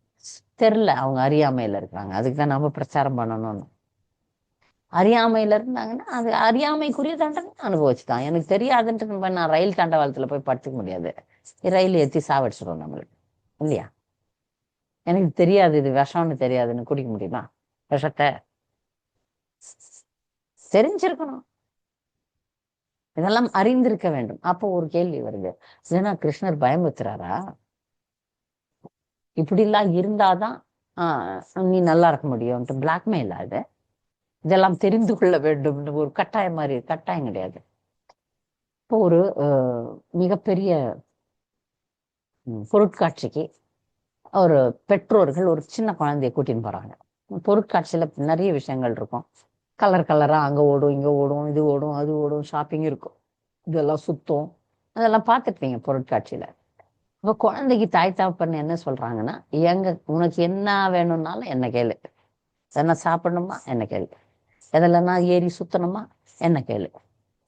தெரியல, அவங்க அறியாமையில இருக்காங்க, அதுக்கு தான் நம்ம பிரச்சாரம் பண்ணணும்னு. அறியாமையில இருந்தாங்கன்னா அது அறியாமைக்குரிய தண்டனை அனுபவிச்சுதான். எனக்கு தெரியாதுன்ட்டு நான் ரயில் தண்டவாளத்துல போய் படுத்துக்க முடியாது. ரயில் ஏத்தி சாவடிச்சிடும் நம்மளுக்கு, இல்லையா? எனக்கு தெரியாது இது விஷம்னு தெரியாதுன்னு குடிக்க முடியுமா விஷத்தை? தெரிஞ்சிருக்கணும், இதெல்லாம் அறிந்திருக்க வேண்டும். அப்போ ஒரு கேள்வி வருது, ஏன்னா கிருஷ்ணர் பயமுறுத்துறாரா? இப்படி எல்லாம் இருந்தாதான் நீ நல்லா இருக்க முடியும்ட்டு பிளாக்மெயில் ஆகுது. இதெல்லாம் தெரிந்து கொள்ள வேண்டும்னு ஒரு கட்டாயம் மாதிரி, கட்டாயம் கிடையாது. இப்போ ஒரு மிகப்பெரிய பொருட்காட்சிக்கு ஒரு பெற்றோர்கள் ஒரு சின்ன குழந்தைய கூட்டின்னு போறாங்க. பொருட்காட்சியில நிறைய விஷயங்கள் இருக்கும். கலர் கலரா அங்க ஓடும், இங்க ஓடும், இது ஓடும், அது ஓடும், ஷாப்பிங் இருக்கும், இதெல்லாம் சுத்தம், அதெல்லாம் பார்த்துருப்பீங்க பொருட்காட்சியில. இப்போ குழந்தைக்கு தாய் தகப்பன் என்ன சொல்றாங்கன்னா, உனக்கு என்ன வேணும்னாலும் என்ன கேளு, என்ன சாப்பிடணுமா என்ன கேளு, எதுலன்னா ஏறி சுத்தணுமா என்ன கேளு,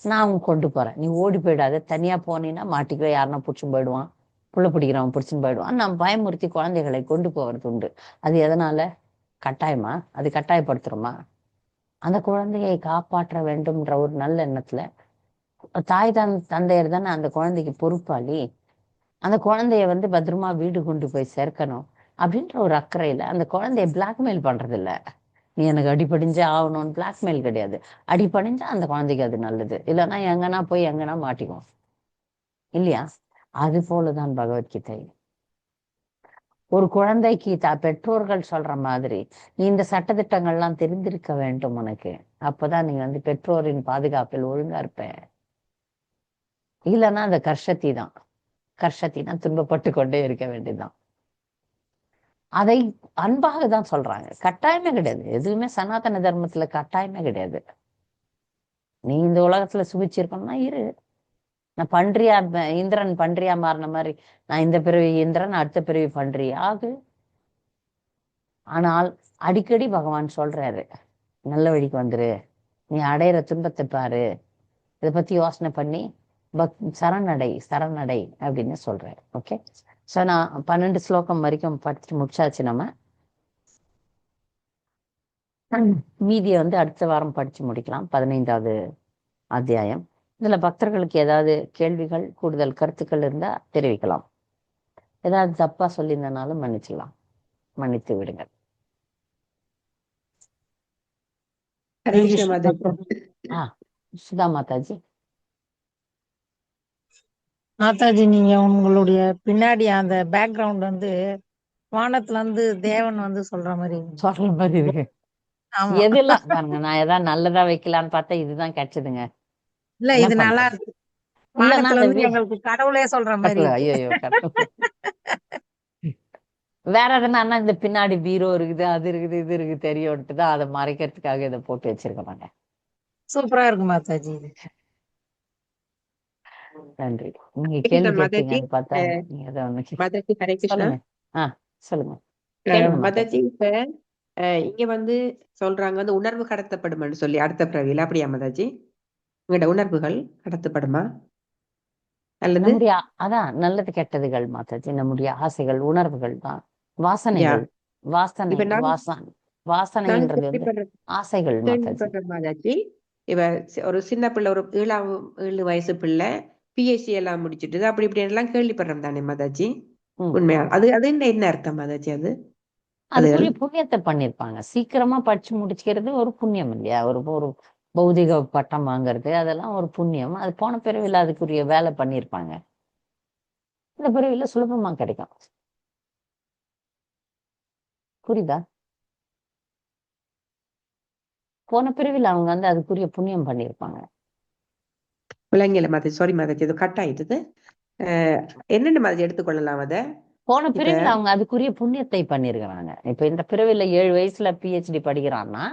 நான் அவங்க கொண்டு போறேன், நீ ஓடி போயிடாத, தனியா போனீங்கன்னா மாட்டிக்கோ, யாருன்னா பிடிச்சும் போயிடுவான், புள்ள பிடிக்கிறவன் பிடிச்சுன்னு போயிடுவான். நான் பயமுறுத்தி குழந்தைகளை கொண்டு போவது உண்டு. அது எதனால? கட்டாயமா? அது கட்டாயப்படுத்துறோமா? அந்த குழந்தையை காப்பாற்ற வேண்டும்ன்ற ஒரு நல்ல எண்ணத்துல தாய் தந்தையர் தானே அந்த குழந்தைக்கு பொறுப்பாளி. அந்த குழந்தைய பத்திரமா வீடு கொண்டு போய் சேர்க்கணும் அப்படின்ற ஒரு அக்கறையில அந்த குழந்தைய பிளாக்மெயில் பண்றது இல்ல. நீ எனக்கு அடிபடிஞ்சே ஆகணும்னு பிளாக்மெயில் கிடையாது. அடிபடிஞ்சா அந்த குழந்தைக்கு அது நல்லது, இல்லைன்னா எங்கன்னா போய் எங்கன்னா மாட்டிக்கும், இல்லையா? அது போலதான் பகவத்கீதை. ஒரு குழந்தைக்கு பெற்றோர்கள் சொல்ற மாதிரி நீ இந்த சட்டதிட்டங்கள்லாம் தெரிந்திருக்க வேண்டும் உனக்கு. அப்பதான் நீ பெற்றோரின் பாதுகாப்பில் ஒழுங்கா இருப்ப. இல்லைன்னா அந்த கர்ஷத்தி தான் துன்பப்பட்டு கொண்டே இருக்க வேண்டியதுதான். அதை அன்பாக தான் சொல்றாங்க, கட்டாயமே கிடையாது. எதுவுமே சனாதன தர்மத்துல கட்டாயமே கிடையாது. நீ இந்த உலகத்துல சுபிச்சிருக்கணும்னா இரு. நான் பன்றியா, இந்திரன் பன்றியா மாறின மாதிரி நான் இந்த பிறவி இந்திரன், அடுத்த பிறவி பன்றி ஆகு. ஆனால் அடிக்கடி பகவான் சொல்றாரு, நல்ல வழிக்கு வந்துரு, நீ அடையிற துன்பத்தை பாரு, இதை பத்தி யோசனை பண்ணி சரணடை சரணடை அப்படின்னு சொல்றாரு. ஓகே, ஸோ நான் 12 ஸ்லோகம் வரைக்கும் படிச்சுட்டு முடிச்சாச்சு. நம்ம மீதியை அடுத்த வாரம் படிச்சு முடிக்கலாம், 15வது அத்தியாயம். இதுல பக்தர்களுக்கு ஏதாவது கேள்விகள், கூடுதல் கருத்துக்கள் இருந்தா தெரிவிக்கலாம். ஏதாவது தப்பா சொல்லியிருந்தனாலும் மன்னிச்சுக்கலாம், மன்னித்து விடுங்கள். சுதா மாதாஜி. மாதாஜி, நீங்க உங்களுடைய பின்னாடி அந்த பேக்ரவுண்ட் வானத்துல தேவன் சொல்ற மாதிரி இருக்கு. எதெல்லாம் பாருங்க, நான் ஏதாவது நல்லதா வைக்கலான்னு பார்த்தா இதுதான் கிடைச்சதுங்க. இல்ல, இது நல்லா இருக்கு. வானத்துல எங்களுக்கு கடவுளே சொல்ற மாதிரி. ஐயோ, வேற எதுனா இந்த பின்னாடி பீரோ இருக்குது, அது இருக்குது, இது இருக்கு தெரியும்ட்டு தான் அதை மறைக்கிறதுக்காக இதை போட்டு வச்சிருக்க மாட்டேன். சூப்பரா இருக்கு மாதாஜி. நன்றி. நீங்க கேள்வி கேட்டீங்கன்னு பார்த்தா நீங்க அதை ஒண்ணு சொல்லுங்க. சொல்லுங்க மாதாஜி. இப்ப இங்க சொல்றாங்க உணர்வு கடத்தப்படும்னு சொல்லி அடுத்த பிறவியில, அப்படியா மாதாஜி? உங்களோட உணர்வுகள் கடத்தப்படுமா? அல்லது அதான் நல்லது கெட்டதுகள் மாதாஜி, நம்முடைய ஆசைகள், உணர்வுகள் தான் வாசனைகள். வாசனைன்றது ஆசைகள் மாதாஜி. இவ ஒரு சின்ன பிள்ளை, ஒரு 7 வயசு பிள்ளை பிஎஸ்சி எல்லாம் முடிச்சுட்டு அப்படி இப்படி எல்லாம் கேள்விப்படுறோம் தானே மாதாஜி? உண்மையா அது அது என்ன அர்த்தம் மாதாஜி? அதுக்குரிய புண்ணியத்தை பண்ணிருப்பாங்க. சீக்கிரமா படிச்சு முடிச்சுக்கிறது ஒரு புண்ணியம் இல்லையா? ஒரு பௌதிக பட்டம் வாங்குறது அதெல்லாம் ஒரு புண்ணியம். அது போன பிறவில அதுக்குரிய வேலை பண்ணிருப்பாங்க, இந்த பிறவில சுலபமா கிடைக்கும். புரியுதா? போன பிறவில அவங்க வந்து அதுக்குரிய புண்ணியம் பண்ணியிருப்பாங்க. விளங்கல மாதாஜி, சாரி மாதாஜி, அது கட் ஆயிடுது. என்னென்ன மாதிரி எடுத்துக்கொள்ளலாம் அத? போன இப்ப பிறவில அவங்க அதுக்குரிய புண்ணியத்தை பண்ணிருக்கிறாங்க. இப்ப இந்த பிறவில 7 வயசுல PhD படிக்கிறான்னா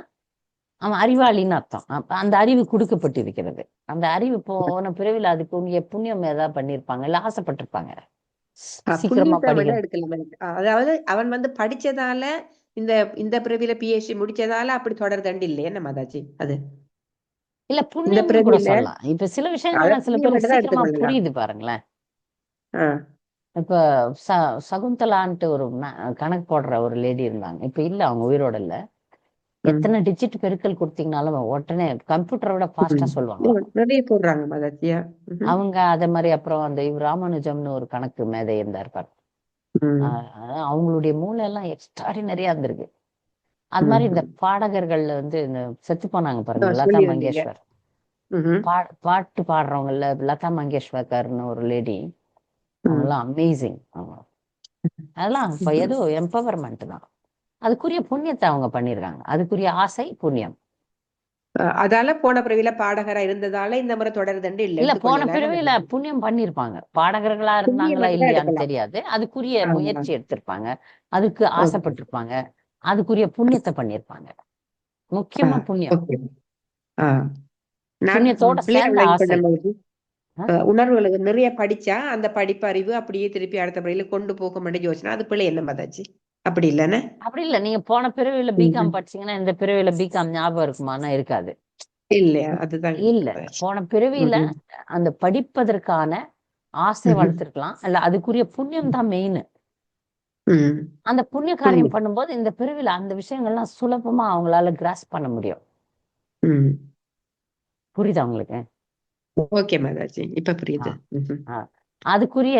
அவன் அறிவாளின்னு அர்த்தம். அந்த அறிவு கொடுக்கப்பட்டிருக்கிறது. அந்த அறிவு போன பிறவில அதுக்குரிய புண்ணியம் ஏதாவது பண்ணிருப்பாங்க, இல்ல ஆசைப்பட்டிருப்பாங்க சீக்கிரமா புண்ணியத்தை விட படிக்கணும். எடுக்கலாம். அதாவது அவன் வந்து படிச்சதால இந்த இந்த பிறவில PhD முடிச்சதால அப்படி தொடர்தண்டு இல்லை என்ன மாதாஜி அது? இல்ல இந்த புண்ணியம்னு கூட பிறவில சொல்லலாம். இப்ப சில அத விஷயங்கள்லாம் சில புண்ணியம் பேருக்கு மட்டும் தான் சீக்கிரமா எடுத்துக்கொள்ளலாம். புரியுது பாருங்களேன். இப்ப சகுந்தலான்ட்டு ஒரு கணக்கு போடுற ஒரு லேடி இருந்தாங்க. இப்ப இல்ல, அவங்க உயிரோட இல்ல. எத்தனை டிஜிட் பெருக்கல் கொடுத்தீங்கனாலும் உடனே கம்ப்யூட்டரை விட ஃபாஸ்டா சொல்லுவாங்களாம். நிறைய போடுறாங்க மாதாஜியா. அவங்க அதே மாதிரி அப்புறம் அந்த ராமானுஜம்னு ஒரு கணக்கு மேதை இருந்தார் பாரு. அவங்களுடைய மூளை எல்லாம் எக்ஸ்ட்ராடினரியா இருந்திருக்கு. அது மாதிரி இந்த பாடகர்கள்ல வந்து இந்த செத்து போனாங்க பாருங்க, லதா மங்கேஷ்வர். பாட்டு பாடுறவங்கல்ல லதா மங்கேஷ்வர்கர்னு ஒரு லேடி. அவங்கெல்லாம் அமேசிங். அவங்க அதெல்லாம் இப்ப ஏதோ எம்பவர்மெண்ட் தான். அதுக்குரிய புண்ணியத்தை அவங்க பண்ணிருக்காங்க. அதுக்குரிய ஆசை புண்ணியம். அதால போன பிறவில பாடகரா இருந்ததால இந்த முறை தொடர்தண்டு இல்ல. இல்ல போன பிறவில புண்ணியம் பண்ணிருப்பாங்க. பாடகர்களா இருந்தாங்களா இல்லையான்னு தெரியாது. அதுக்குரிய முயற்சி எடுத்திருப்பாங்க, அதுக்கு ஆசைப்பட்டிருப்பாங்க, அதுக்குரிய புண்ணியத்தை பண்ணிருப்பாங்க. முக்கியமா புண்ணியம். புண்ணியத்தோட சேர்ந்த ஆசை. உணர்வுகளுக்கு நிறைய படிச்சா அந்த படிப்பறிவு அப்படியே திருப்பி அடுத்த பிறவில கொண்டு போக மாட்டேன் யோசனை. அது பிள்ளை என்ன மாதாச்சு? அப்படி இல்லன்னு அப்படி இல்ல. நீங்க போன பிறவில பிகாம் படிச்சீங்கன்னா இந்த பிறவில பிகாம் ஞாபகம் இருக்குமானா இருக்காது. இல்லையா? அதுதான் இல்ல. போன பிறவில அந்த படிப்பதற்கான ஆசை வளர்த்திருக்கலாம். இல்ல அதுக்குரிய புண்ணியம் தான் மெயின். அந்த புண்ணிய காரியம் பண்ணும்போது இந்த பிறவில அந்த விஷயங்கள்லாம் சுலபமா அவங்களால கிராஸ் பண்ண முடியும். புரியுதா உங்களுக்கு? ஓகே மாதாஜி, இப்ப புரியுது. அதுக்குரிய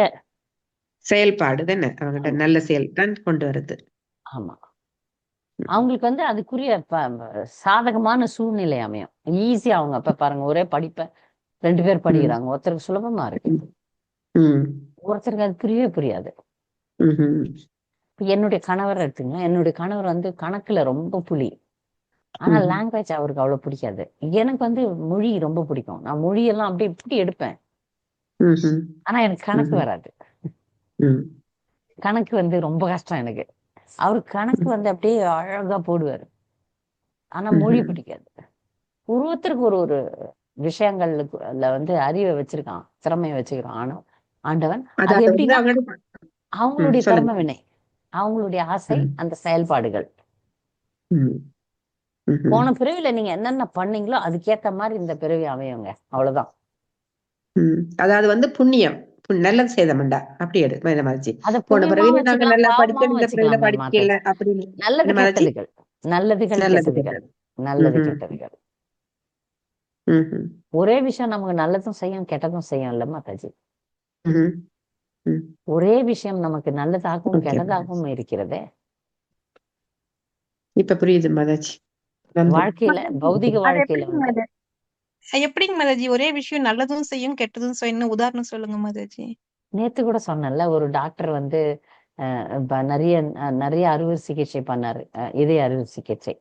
செயல்பாடு தானே அவங்ககிட்ட நல்ல செயல் தான் கொண்டு வருது. ஆமா, அவங்களுக்கு வந்து அதுக்குரிய சாதகமான சூழ்நிலை அமையும். ஈஸியா அவங்க அப்ப பாருங்க, ஒரே படிப்பை 2 பேர் படிக்கிறாங்க. ஒருத்தருக்கு சுலபமா இருக்கு, ஒருத்தருக்கு அது புரியவே புரியாது. என்னுடைய கணவர் எடுத்துங்க. என்னுடைய கணவர் வந்து கணக்குல ரொம்ப புலி. ஆனா லாங்குவேஜ் அவருக்கு அவ்வளவு பிடிக்காது. எனக்கு வந்து மொழி ரொம்ப பிடிக்கும். நான் மொழியெல்லாம் அப்படியே இப்படி எடுப்பேன். ஆனா எனக்கு கணக்கு வராது. கணக்கு வந்து ரொம்ப கஷ்டம் எனக்கு. அவருக்கு கணக்கு வந்து அப்படியே அழகா போடுவாரு. ஆனா மொழி பிடிக்காது. ஒருத்தருக்கு ஒரு ஒரு விஷயங்கள்ல வந்து அறிவை வச்சிருக்கான், திறமையை வச்சுக்கிறான். ஆனா ஆண்டவன் அது எப்படின்னா அவங்களுடைய கர்ம வினை, அவங்களுடைய ஆசை, அந்த செயல்பாடுகள். போன பிறவில நீங்க என்னென்ன பண்ணீங்களோ அதுக்கேத்த மாதிரி இந்த பிறவி அமையுங்க. அவ்வளவுதான். அதாவது வந்து புண்ணியம் நல்லது செய்தமண்டா அப்படி எடு மாதிரி. போன பிறவில நாங்க நல்லா படிச்சோம், இந்த பிறவில படிக்கல அப்படின்னு. நல்லது கெட்டதுகள், நல்லதுகள் கெட்டதுகள், நல்லது கெட்டதுகள். ஒரே விஷயம் நமக்கு நல்லதும் செய்யும் கெட்டதும் செய்யும் இல்ல மாதாஜி? ஒரே விஷயம் நமக்கு நல்லதாகவும் கெட்டதாகவும் இருக்கிறதே. இப்ப புரியுது மாதாஜி. வாழ்க்கையில பௌதிக வாழ்க்கையில வந்து எப்படிங்க மாதாஜி ஒரே விஷயம் நல்லதும் செய்யும் கெட்டதும் செய்யும்? உதாரணம் சொல்லுங்க மாதாஜி. நேத்து கூட சொன்னேன்ல, ஒரு டாக்டர் வந்து நிறைய நிறைய அறுவை சிகிச்சை பண்ணாரு, இதய அறுவை சிகிச்சை.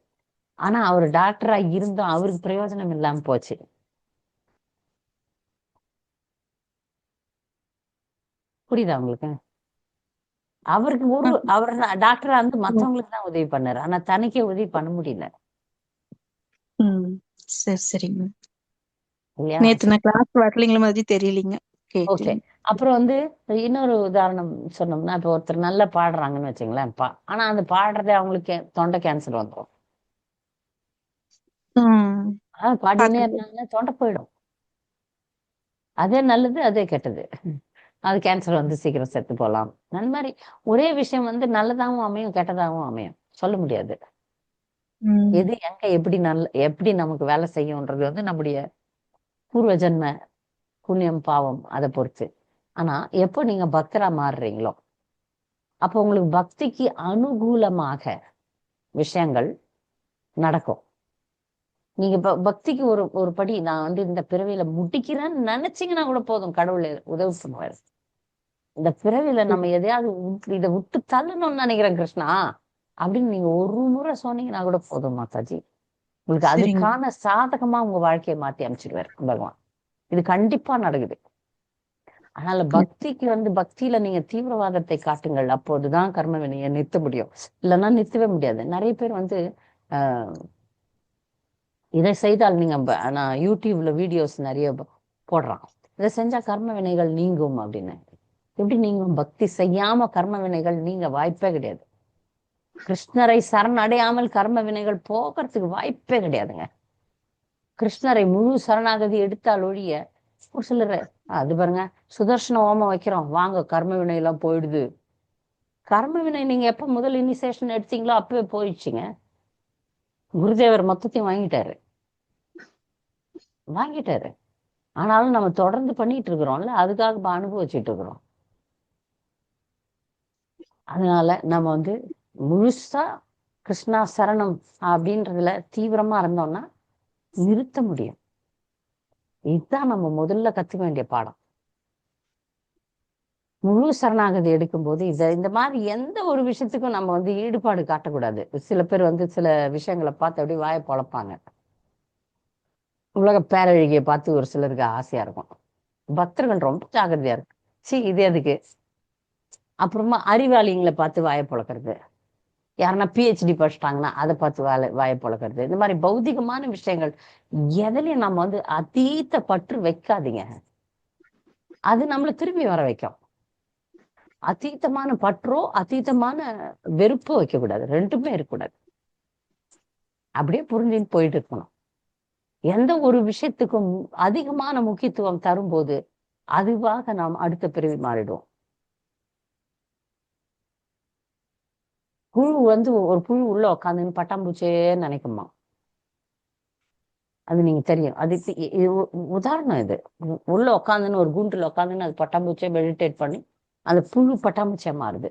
ஆனா அவர் டாக்டரா இருந்தும் அவருக்கு பிரயோஜனம் இல்லாம போச்சு. புரியுதா உங்களுக்கு? அவருக்கு அவர் டாக்டரா இருந்து மத்தவங்களுக்கு தான் உதவி பண்ணாரு, ஆனா தனக்கே உதவி பண்ண முடியல. சரி சரிங்க. நேத்து நான் கிளாஸ் வரலீங்களா மாதிரி தெரியலீங்க. ஓகே. அப்புறம் வந்து இன்னொரு உதாரணம் சொன்னோம்னா, இப்ப ஒருத்தர் நல்லா பாடுறாங்கன்னு வச்சுங்களேன், ஆனா அந்த பாடுறதே அவங்களுக்கு தொண்டை கேன்சர் வந்துடும். பாடினே இருந்தாங்கன்னா தொண்டை போயிடும். அதே நல்லது அதே கெட்டது. அது கேன்சர் வந்து சீக்கிரம் செத்து போகலாம். அந்த மாதிரி ஒரே விஷயம் வந்து நல்லதாகவும் அமையும் கெட்டதாகவும் அமையும், சொல்ல முடியாது. எது எங்க எப்படி நமக்கு வேலை செய்யும்ன்றது வந்து நம்முடைய பூர்வ ஜென்ம புண்ணியம் பாவம் அதை பொறுத்து. ஆனா எப்போ நீங்க பக்தரா மாறுறீங்களோ அப்போ உங்களுக்கு பக்திக்கு அனுகூலமாக விஷயங்கள் நடக்கும். நீங்க பக்திக்கு ஒரு ஒரு படி நான் வந்து இந்த பிறவியில முடிக்கிறேன்னு நினைச்சீங்கன்னா கூட போதும், கடவுள் உதவி பண்ணுவாரு. இந்த பிறவியில நம்ம எதையாவது இதை விட்டு தள்ளணும்னு நினைக்கிறேன் கிருஷ்ணா அப்படின்னு நீங்க ஒரு முறை சொன்னீங்கன்னா கூட போதும் மாதாஜி, உங்களுக்கு சரிங்க. அதுக்கான சாதகமா உங்க வாழ்க்கையை மாத்தி அமைச்சிடுவார் பகவான். இது கண்டிப்பா நடக்குது. அதனால பக்திக்கு பக்தியில நீங்க தீவிரவாதத்தை காட்டுங்கள், அப்போதுதான் கர்ம வினையை நிறுத்த முடியும். இல்லைன்னா நிறுத்தவே முடியாது. நிறைய பேர் ஆஹ் இதை செய்தால் நான் யூடியூப்ல வீடியோஸ் நிறைய போடுறான், இதை செஞ்சா கர்ம வினைகள் நீங்கும் அப்படின்னு. எப்படி நீங்கும்? பக்தி செய்யாம கர்ம வினைகள் நீங்க வாய்ப்பே கிடையாது. கிருஷ்ணரை சரணடையாமல் கர்ம வினைகள் போகிறதுக்கு வாய்ப்பே கிடையாதுங்க. கிருஷ்ணரை முழு சரணாகதி எடுத்தால் ஒழிய, ஒரு சிலர் அது பாருங்க, சுதர்சன ஹோமம் வைக்கிறோம் வாங்க கர்ம வினை எல்லாம் போயிடுது. கர்ம வினை நீங்க எப்ப முதல் இனிஷியேஷன் எடுத்தீங்களோ அப்பவே போயிடுச்சுங்க. குருதேவர் மொத்தத்தையும் வாங்கிட்டாரு. ஆனாலும் நம்ம தொடர்ந்து பண்ணிட்டு இருக்கிறோம்ல, அதுக்காக அனுபவிச்சுட்டு இருக்கிறோம். அதனால நம்ம முழுசா கிருஷ்ணா சரணம் அப்படின்றதுல தீவிரமா இருந்தோம்னா நிறுத்த முடியும். இதுதான் நம்ம முதல்ல கத்துக்க வேண்டிய பாடம். முழு சரணாகதி எடுக்கும்போது இந்த மாதிரி எந்த ஒரு விஷயத்துக்கும் நம்ம ஈடுபாடு காட்டக்கூடாது. சில பேர் சில விஷயங்களை பார்த்து அப்படியே வாயை பொழப்பாங்க. உலக பேரழகியை பார்த்து ஒரு சிலருக்கு ஆசையா இருக்கும். பக்தர்கள் ரொம்ப ஜாகிரதையா இருக்கு. இது எதுக்கு? அப்புறமா அறிவாளிங்களை பார்த்து வாயை பொழக்கிறது, யாருன்னா பிஹெச்டி படிச்சிட்டாங்கன்னா அதை பார்த்து வாயை பொழக்கிறது. இந்த மாதிரி பௌதிகமான விஷயங்கள் எதுலயும் நம்ம அதீத பற்று வைக்காதீங்க. அது நம்மளை திரும்பி வர வைக்கும். அதீதமான பற்றோ அதீதமான வெறுப்போ வைக்கக்கூடாது, ரெண்டுமே இருக்கக்கூடாது. அப்படியே புரிஞ்சுன்னு போயிட்டு இருக்கணும். எந்த ஒரு விஷயத்துக்கும் அதிகமான முக்கியத்துவம் தரும்போது அதுவாக நாம் அடுத்த பிறவி மாறிடுவோம். புழு ஒரு புழு உள்ள உட்காந்துன்னு பட்டாம்பூச்சியே நினைக்குமா, அது நீங்க தெரியும். அது உதாரணம். இது உள்ள உட்காந்துன்னு ஒரு கூண்டுல உட்காந்துன்னு அது பட்டாம்பூச்சியை மெடிடேட் பண்ணி அந்த புழு பட்டாம்பூச்சியா மாறுது.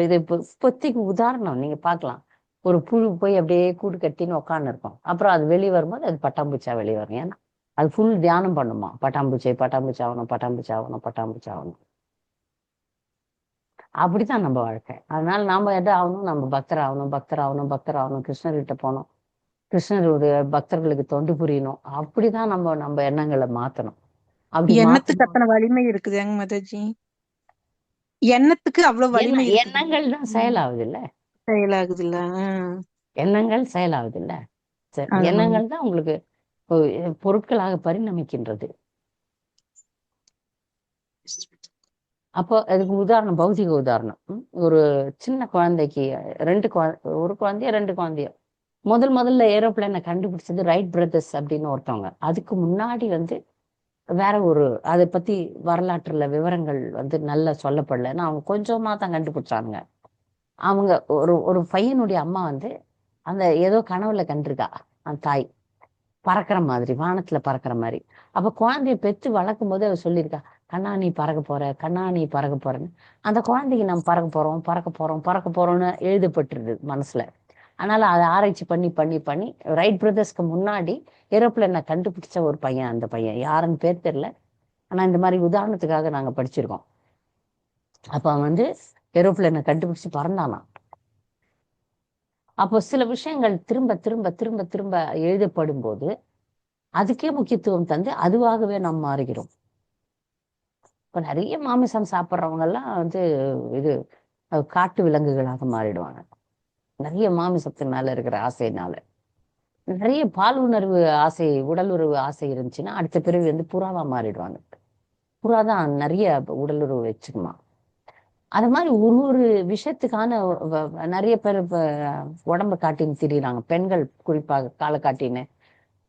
இது இப்போதைக்கு உதாரணம், நீங்க பார்க்கலாம். ஒரு புழு போய் அப்படியே கூடு கட்டின்னு உட்காந்து இருக்கும், அப்புறம் அது வெளியே வரும்போது அது பட்டாம்பூச்சியா வெளியே வரும். ஏன்னா அது ஃபுல் தியானம் பண்ணுமா, பட்டாம்பூச்சி ஆகணும், பட்டாம்பூச்சி ஆகணும், பட்டாம்பூச்சி ஆகணும். அப்படித்தான் நம்ம வாழ்க்கை. அதனால நாம எதை ஆகணும்? நம்ம பக்தர் ஆகணும், கிருஷ்ணர்கிட்ட போகணும், கிருஷ்ணருடைய பக்தர்களுக்கு தொண்டு புரியணும். அப்படிதான் நம்ம எண்ணங்களை மாத்தணும். அப்படி எண்ணத்துக்கு அத்தனை வலிமை இருக்குதுங்க மாதாஜி. எண்ணத்துக்கு அவ்வளவு வலிமை இருக்குது. எண்ணங்கள் தான் செயலாகுது இல்ல, செயலாகுது இல்ல. எண்ணங்கள் செயலாகுது இல்ல. எண்ணங்கள் தான் உங்களுக்கு பொருட்களாக பரிணமிக்கின்றது. அப்போ அதுக்கு உதாரணம், பௌதிக உதாரணம். ஒரு சின்ன குழந்தைக்கு ஒரு குழந்தைய 2 குழந்தைய முதல்ல ஏரோப்ளேனை கண்டுபிடிச்சது ரைட் பிரதர்ஸ் அப்படின்னு ஒருத்தவங்க. அதுக்கு முன்னாடி வேற அதை பத்தி வரலாற்றுல விவரங்கள் நல்லா சொல்லப்படலன்னா அவங்க கொஞ்சமா தான் கண்டுபிடிச்சாங்க. அவங்க ஒரு பையனுடைய அம்மா அந்த ஏதோ கனவுல கண்டிருக்கா, அந்த தாய் பறக்கிற மாதிரி, வானத்துல பறக்கிற மாதிரி. அப்ப குழந்தைய பெற்று வளர்க்கும் போது அவ சொல்லியிருக்கா, கண்ணா நீ பறக்க போற, கண்ணா நீ பறக்க போறன்னு. அந்த குழந்தைக்கு நம்ம பறக்க போறோம்னு எழுதப்பட்டிருது மனசுல. அதனால அதை ஆராய்ச்சி பண்ணி ரைட் பிரதர்ஸ்க்கு முன்னாடி ஏரோப்ளேனை கண்டுபிடிச்ச ஒரு பையன். அந்த பையன் யாருன்னு பேர் தெரியல, ஆனா இந்த மாதிரி உதாரணத்துக்காக நாங்க படிச்சிருக்கோம். அப்ப அவன் ஏரோப்ளேனை கண்டுபிடிச்சு பறந்தானா. அப்போ சில விஷயங்கள் திரும்ப திரும்ப திரும்ப திரும்ப எழுதப்படும் போது அதுக்கே முக்கியத்துவம் தந்து அதுவாகவே நாம் மாறுகிறோம். இப்ப நிறைய மாமிசம் சாப்பிட்றவங்க எல்லாம் இது காட்டு விலங்குகளாக மாறிடுவாங்க. நிறைய மாமிசத்து மேல இருக்கிற ஆசையினால. நிறைய பால் உணர்வு ஆசை, உடல் உறவு ஆசை இருந்துச்சுன்னா அடுத்த பிறகு புறாவா மாறிடுவாங்க. புறாதான் நிறைய உடல் உறவு வச்சுக்குமா. அது மாதிரி ஒரு விஷயத்துக்கான நிறைய பேர் இப்ப உடம்ப காட்டின்னு திரியிறாங்க. பெண்கள் குறிப்பாக காலை காட்டின்னு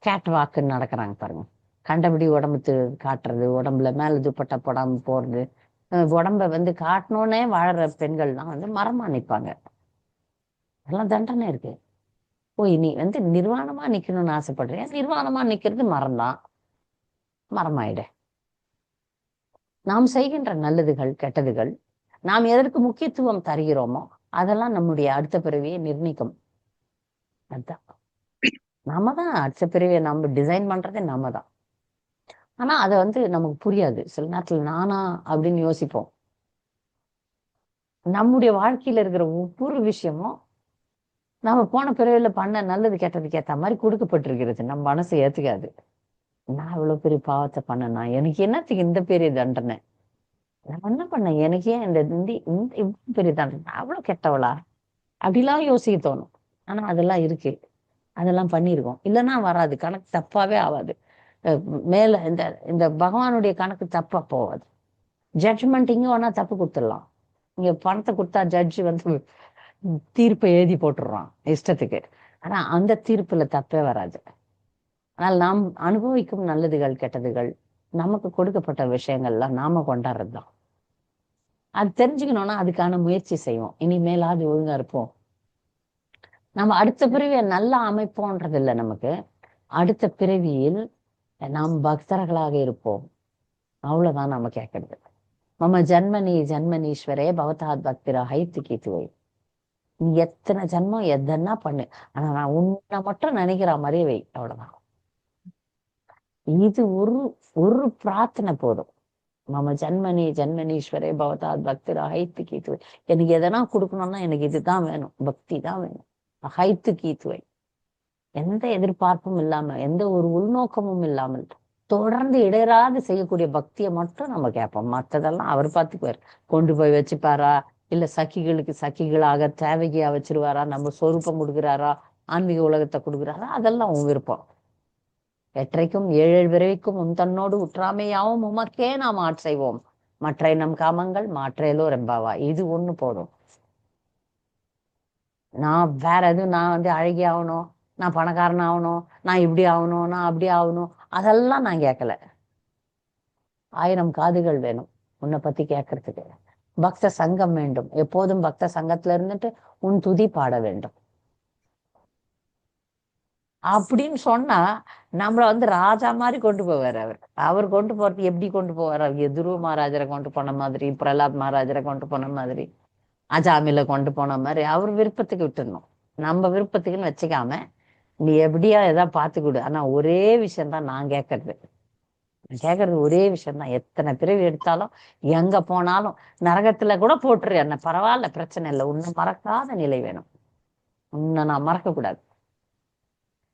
கேட் வாக்குன்னு நடக்கிறாங்க பாருங்க. கண்டபடி உடம்பு காட்டுறது, உடம்புல மேல துப்பட்டா போடாம போறது, உடம்ப காட்டணும்னே வாழற பெண்கள்லாம் மரமா நிற்பாங்க. அதெல்லாம் தண்டனை இருக்கு. ஓய் நீ நிர்வாணமா நிக்கணும்னு ஆசைப்படுறியா? நிர்வாணமா நிக்கிறது மரம்தான், மரமாயிட. நாம் செய்கின்ற நல்லதுகள் கெட்டதுகள் நாம் எதற்கு முக்கியத்துவம் தருகிறோமோ அதெல்லாம் நம்முடைய அடுத்த பிறவியை நிர்ணயிக்கும். அதுதான் நாம தான் அடுத்த பிறவியை நம்ம டிசைன் பண்றதே நாம தான். ஆனா அதை நமக்கு புரியாது. சில நேரத்துல நானா அப்படின்னு யோசிப்போம். நம்முடைய வாழ்க்கையில இருக்கிற ஒவ்வொரு விஷயமும் நம்ம போன பிறவில பண்ண நல்லது கெட்டதுக்கு ஏத்த மாதிரி கொடுக்கப்பட்டிருக்கிறது. நம்ம மனசு ஏத்துக்காது. நான் இவ்வளவு பெரிய பாவத்தை பண்ணனா, எனக்கு என்னத்துக்கு இந்த பெரிய தண்டனை? நான் என்ன பண்ணேன்? எனக்கு ஏன் இந்த இந்த இந்த இவ்வளவு பெரிய தண்டனை? நான் அவ்வளவு கெட்டவளா? அப்படிலாம் யோசிக்க தோணும். ஆனா அதெல்லாம் இருக்கு. அதெல்லாம் பண்ணியிருக்கோம். இல்லைன்னா வராது. கணக்கு தப்பாவே ஆகாது. மேல இந்த இந்த பகவானுடைய கணக்கு தப்பா போகாது. ஜட்ஜ்மெண்ட் இங்க வேணா தப்பு கொடுத்துடலாம். இங்க பணத்தை கொடுத்தா ஜட்ஜ் வந்து தீர்ப்பை எழுதி போட்டுடுறான் இஷ்டத்துக்கு. ஆனா அந்த தீர்ப்புல தப்பே வராது. ஆனால் நாம் அனுபவிக்கும் நல்லதுகள் கெட்டதுகள் நமக்கு கொடுக்கப்பட்ட விஷயங்கள்லாம் நாம கொண்டாடுறதுதான். அது தெரிஞ்சுக்கணும்னா அதுக்கான முயற்சி செய்வோம். இனிமேலாவது ஒழுங்கா இருப்போம். நம்ம அடுத்த பிறவியை நல்லா அமைப்போன்றது இல்லை நமக்கு. அடுத்த பிறவியில் நாம் பக்தர்களாக இருப்போம். அவ்வளவுதான் நம்ம கேட்கறது. மம ஜன்மனி ஜன்மனீஸ்வரே பவதாத் பக்திரா ஹைத்துக்கித்துவை. நீ எத்தனை ஜன்மம் எதனா பண்ணு, ஆனா நான் உன்னை மட்டும் நினைக்கிற மாதிரியே வை. அவ்வளவுதான். இது ஒரு ஒரு பிரார்த்தனை போதும். மம ஜன்மனி ஜன்மனீஸ்வரே பவதாத் பக்திரா ஹைத்துக்கித்துவை. எனக்கு எதனா கொடுக்கணும்னா எனக்கு இதுதான் வேணும், பக்தி தான் வேணும். ஹைத்துக்கித்துவை. எந்த எதிர்பார்ப்பும் இல்லாம, எந்த ஒரு உள்நோக்கமும் இல்லாமல் தொடர்ந்து இடையராது செய்யக்கூடிய பக்தியை மட்டும் நம்ம கேட்போம். மற்றதெல்லாம் அவர் பார்த்துக்குவார். கொண்டு போய் வச்சுப்பாரா, இல்ல சகிகளுக்கு சகிகளாக தேவையா வச்சிருவாரா, நம்ம சொரூபம் கொடுக்குறாரா, ஆன்மீக உலகத்தை கொடுக்குறாரா, அதெல்லாம் உன் விருப்பம். எற்றைக்கும் ஏழு பிறவிக்கும் உன் தன்னோடு உற்றாமையாவும் உமக்கே நாம் ஆட்செய்வோம். மற்ற நம் காமங்கள் மாற்றேலோ ரெம்பாவா. இது ஒண்ணு போதும். நான் வேற எதுவும் நான் வந்து அழகி ஆகணும், நான் பணக்காரன் ஆகணும், நான் இப்படி ஆகணும், நான் அப்படி ஆகணும், அதெல்லாம் நான் கேட்கல. 1000 காதுகள் வேணும் உன்னை பத்தி கேட்கறதுக்கு. பக்த சங்கம் வேண்டும். எப்போதும் பக்த சங்கத்துல இருந்துட்டு உன் துதி பாட வேண்டும் அப்படின்னு சொன்னா நம்மள வந்து ராஜா மாதிரி கொண்டு போவார் அவர். அவர் கொண்டு போறது எப்படி கொண்டு போவார்? அவர் துருவ மகாராஜரை கொண்டு போன மாதிரி, பிரகலாத் மகாராஜரை கொண்டு போன மாதிரி, அஜாமில கொண்டு போன மாதிரி அவர் விருப்பத்துக்கு விட்டுடணும். நம்ம விருப்பத்துக்குன்னு வச்சுக்காம நீ எப்படியா எதாவது பார்த்து கொடு. ஆனா ஒரே விஷயம்தான் நான் கேட்கறது. ஒரே விஷயம்தான். எத்தனை பிறவி எடுத்தாலும் எங்க போனாலும் நரகத்துல கூட போட்டுரு என்ன, பரவாயில்ல, பிரச்சனை இல்லை. உன்னை மறக்காத நிலை வேணும். உன்னை நான் மறக்க கூடாது.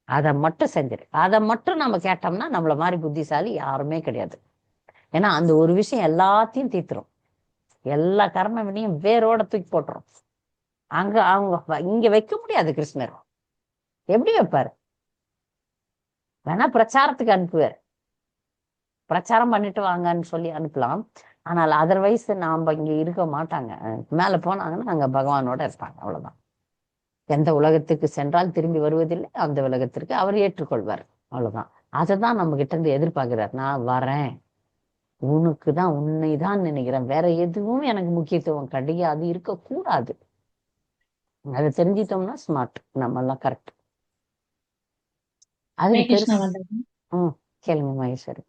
அதை மட்டும் செஞ்சிரு. அதை மட்டும் நம்ம கேட்டோம்னா நம்மள மாதிரி புத்திசாலி யாருமே கிடையாது. ஏன்னா அந்த ஒரு விஷயம் எல்லாத்தையும் தீர்த்துரும். எல்லா கர்ம வினையும் வேரோட தூக்கி போட்டுரும். அங்க அவங்க இங்க வைக்க முடியாது. கிருஷ்ணர் எப்படி வைப்பாரு? வேணா பிரச்சாரத்துக்கு அனுப்புவார். பிரச்சாரம் பண்ணிட்டு வாங்கன்னு சொல்லி அனுப்பலாம். ஆனால் அதர்வைஸ் நாம இங்க இருக்க மாட்டாங்க. மேல போனாங்கன்னா அங்க பகவானோட இருப்பாங்க. அவ்வளவுதான். எந்த உலகத்துக்கு சென்றால் திரும்பி வருவதில்லை, அந்த உலகத்திற்கு அவர் ஏற்றுக்கொள்வார். அவ்வளவுதான். அதைதான் நம்ம கிட்ட இருந்து எதிர்பார்க்கிறார். நான் வரேன், உனக்கு தான், உன்னை தான் நினைக்கிறேன், வேற எதுவும் எனக்கு முக்கியத்துவம் கிடையாது, இருக்கக்கூடாது. அதை தெரிஞ்சிட்டோம்னா ஸ்மார்ட், நம்ம எல்லாம் கரெக்ட். அதுக்கு கிருஷ்ணா பெருசு. மாதாஜி. கேளுங்க மகேஸ்வரி.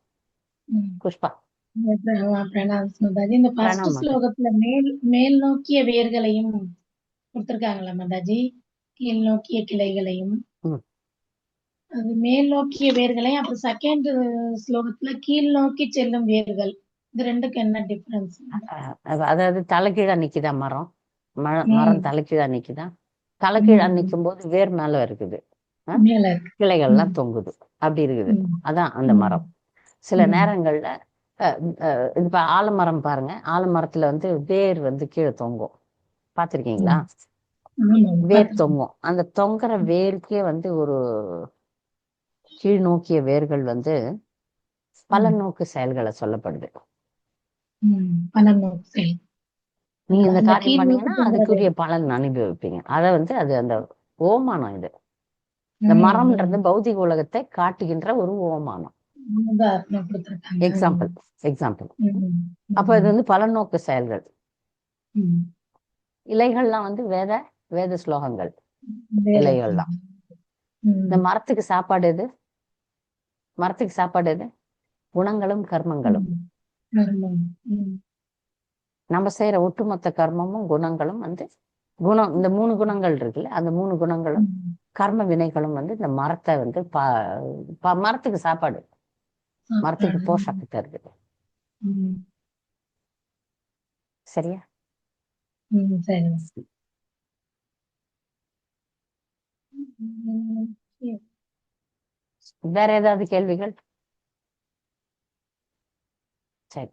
புஷ்பா. மாதாஜி, இந்த ஃபர்ஸ்ட் பிரணாம் மாதா. ஸ்லோகத்துல மேல் நோக்கிய வேர்களையும் கொடுத்திருக்காங்களா மாதாஜி, கீழ் நோக்கிய கிளைகளையும். ம். அது மேல் நோக்கிய வேர்களையும், அப்புறம் செகண்ட் ஸ்லோகத்துல கீழ் நோக்கி செல்லும் வேர்கள், இது ரெண்டுக்கு என்ன டிஃபரன்ஸ்? அதாவது தலைகீழா நிக்குதா மரம்? மரம் தலைகீழா நிக்குதா? தலைகீழா நிக்கும் போது வேர் மேல இருக்குது, மேல இருக்கு, கிளைகள்லாம் தொங்குது, அப்படி இருக்குது. அதான் அந்த மரம். சில நேரங்கள்ல இப்ப ஆலமரம் பாருங்க, ஆலமரத்துல வந்து வேர் வந்து கீழே தொங்கும், பாத்திருக்கீங்களா? வேர் தொங்கும். அந்த தொங்குற வேருக்கே வந்து ஒரு கீழ் நோக்கிய வேர்கள் வந்து பல நோக்கு செயல்களை சொல்லப்படுது. நீங்க இந்த காரியம் பண்ணீங்கன்னா அதுக்குரிய பலன் அனுபவிப்பீங்க. அதை வந்து அது அந்த ஓமானம். இது இந்த மரம்ன்றது பௌதிக உலகத்தை காட்டுகின்ற ஒரு ஓமானம். எக்ஸாம்பிள். அப்ப இது வந்து பலநோக்கு செயல்கள். இலைகள்லாம் வந்து வேத ஸ்லோகங்கள். இலைகள்லாம். இந்த மரத்துக்கு சாப்பாடு எது? மரத்துக்கு சாப்பாடு எது? குணங்களும் கர்மங்களும். நம்ம செய்யற ஒட்டுமொத்த கர்மமும் குணங்களும் வந்து குணம். இந்த 3 குணங்கள் இருக்குல்ல, அந்த 3 குணங்களும் கர்ம வினைகளும் வந்து இந்த மரத்தை வந்து மரத்துக்கு சாப்பாடு, மரத்துக்கு போஷாக்கு தருது. சரியா? சரி. வேற ஏதாவது கேள்விகள்? சரி,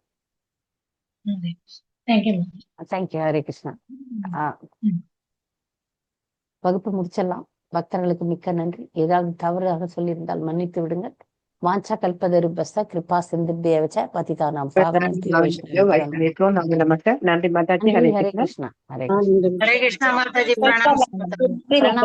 தேங்க்யூ. தேங்க்யூ. ஹரே கிருஷ்ணா. வகுப்பு முடிச்சிடலாம். பக்தர்களுக்கு மிக்க நன்றி. ஏதாவது தவறாக சொல்லியிருந்தால் மன்னித்து விடுங்கள். வாஞ்சா கல்பதருபஸ்த கிருபா சிந்துபியவச்ச பதிதானாம் பாவனேபியோ வைஷ்ணவேபியோ நன்றி மாதாஜி. நன்றி. ஹரே கிருஷ்ணா. ஹரே கிருஷ்ணா. हरे कृष्णा माता जी, प्रणाम। பிரணாம்.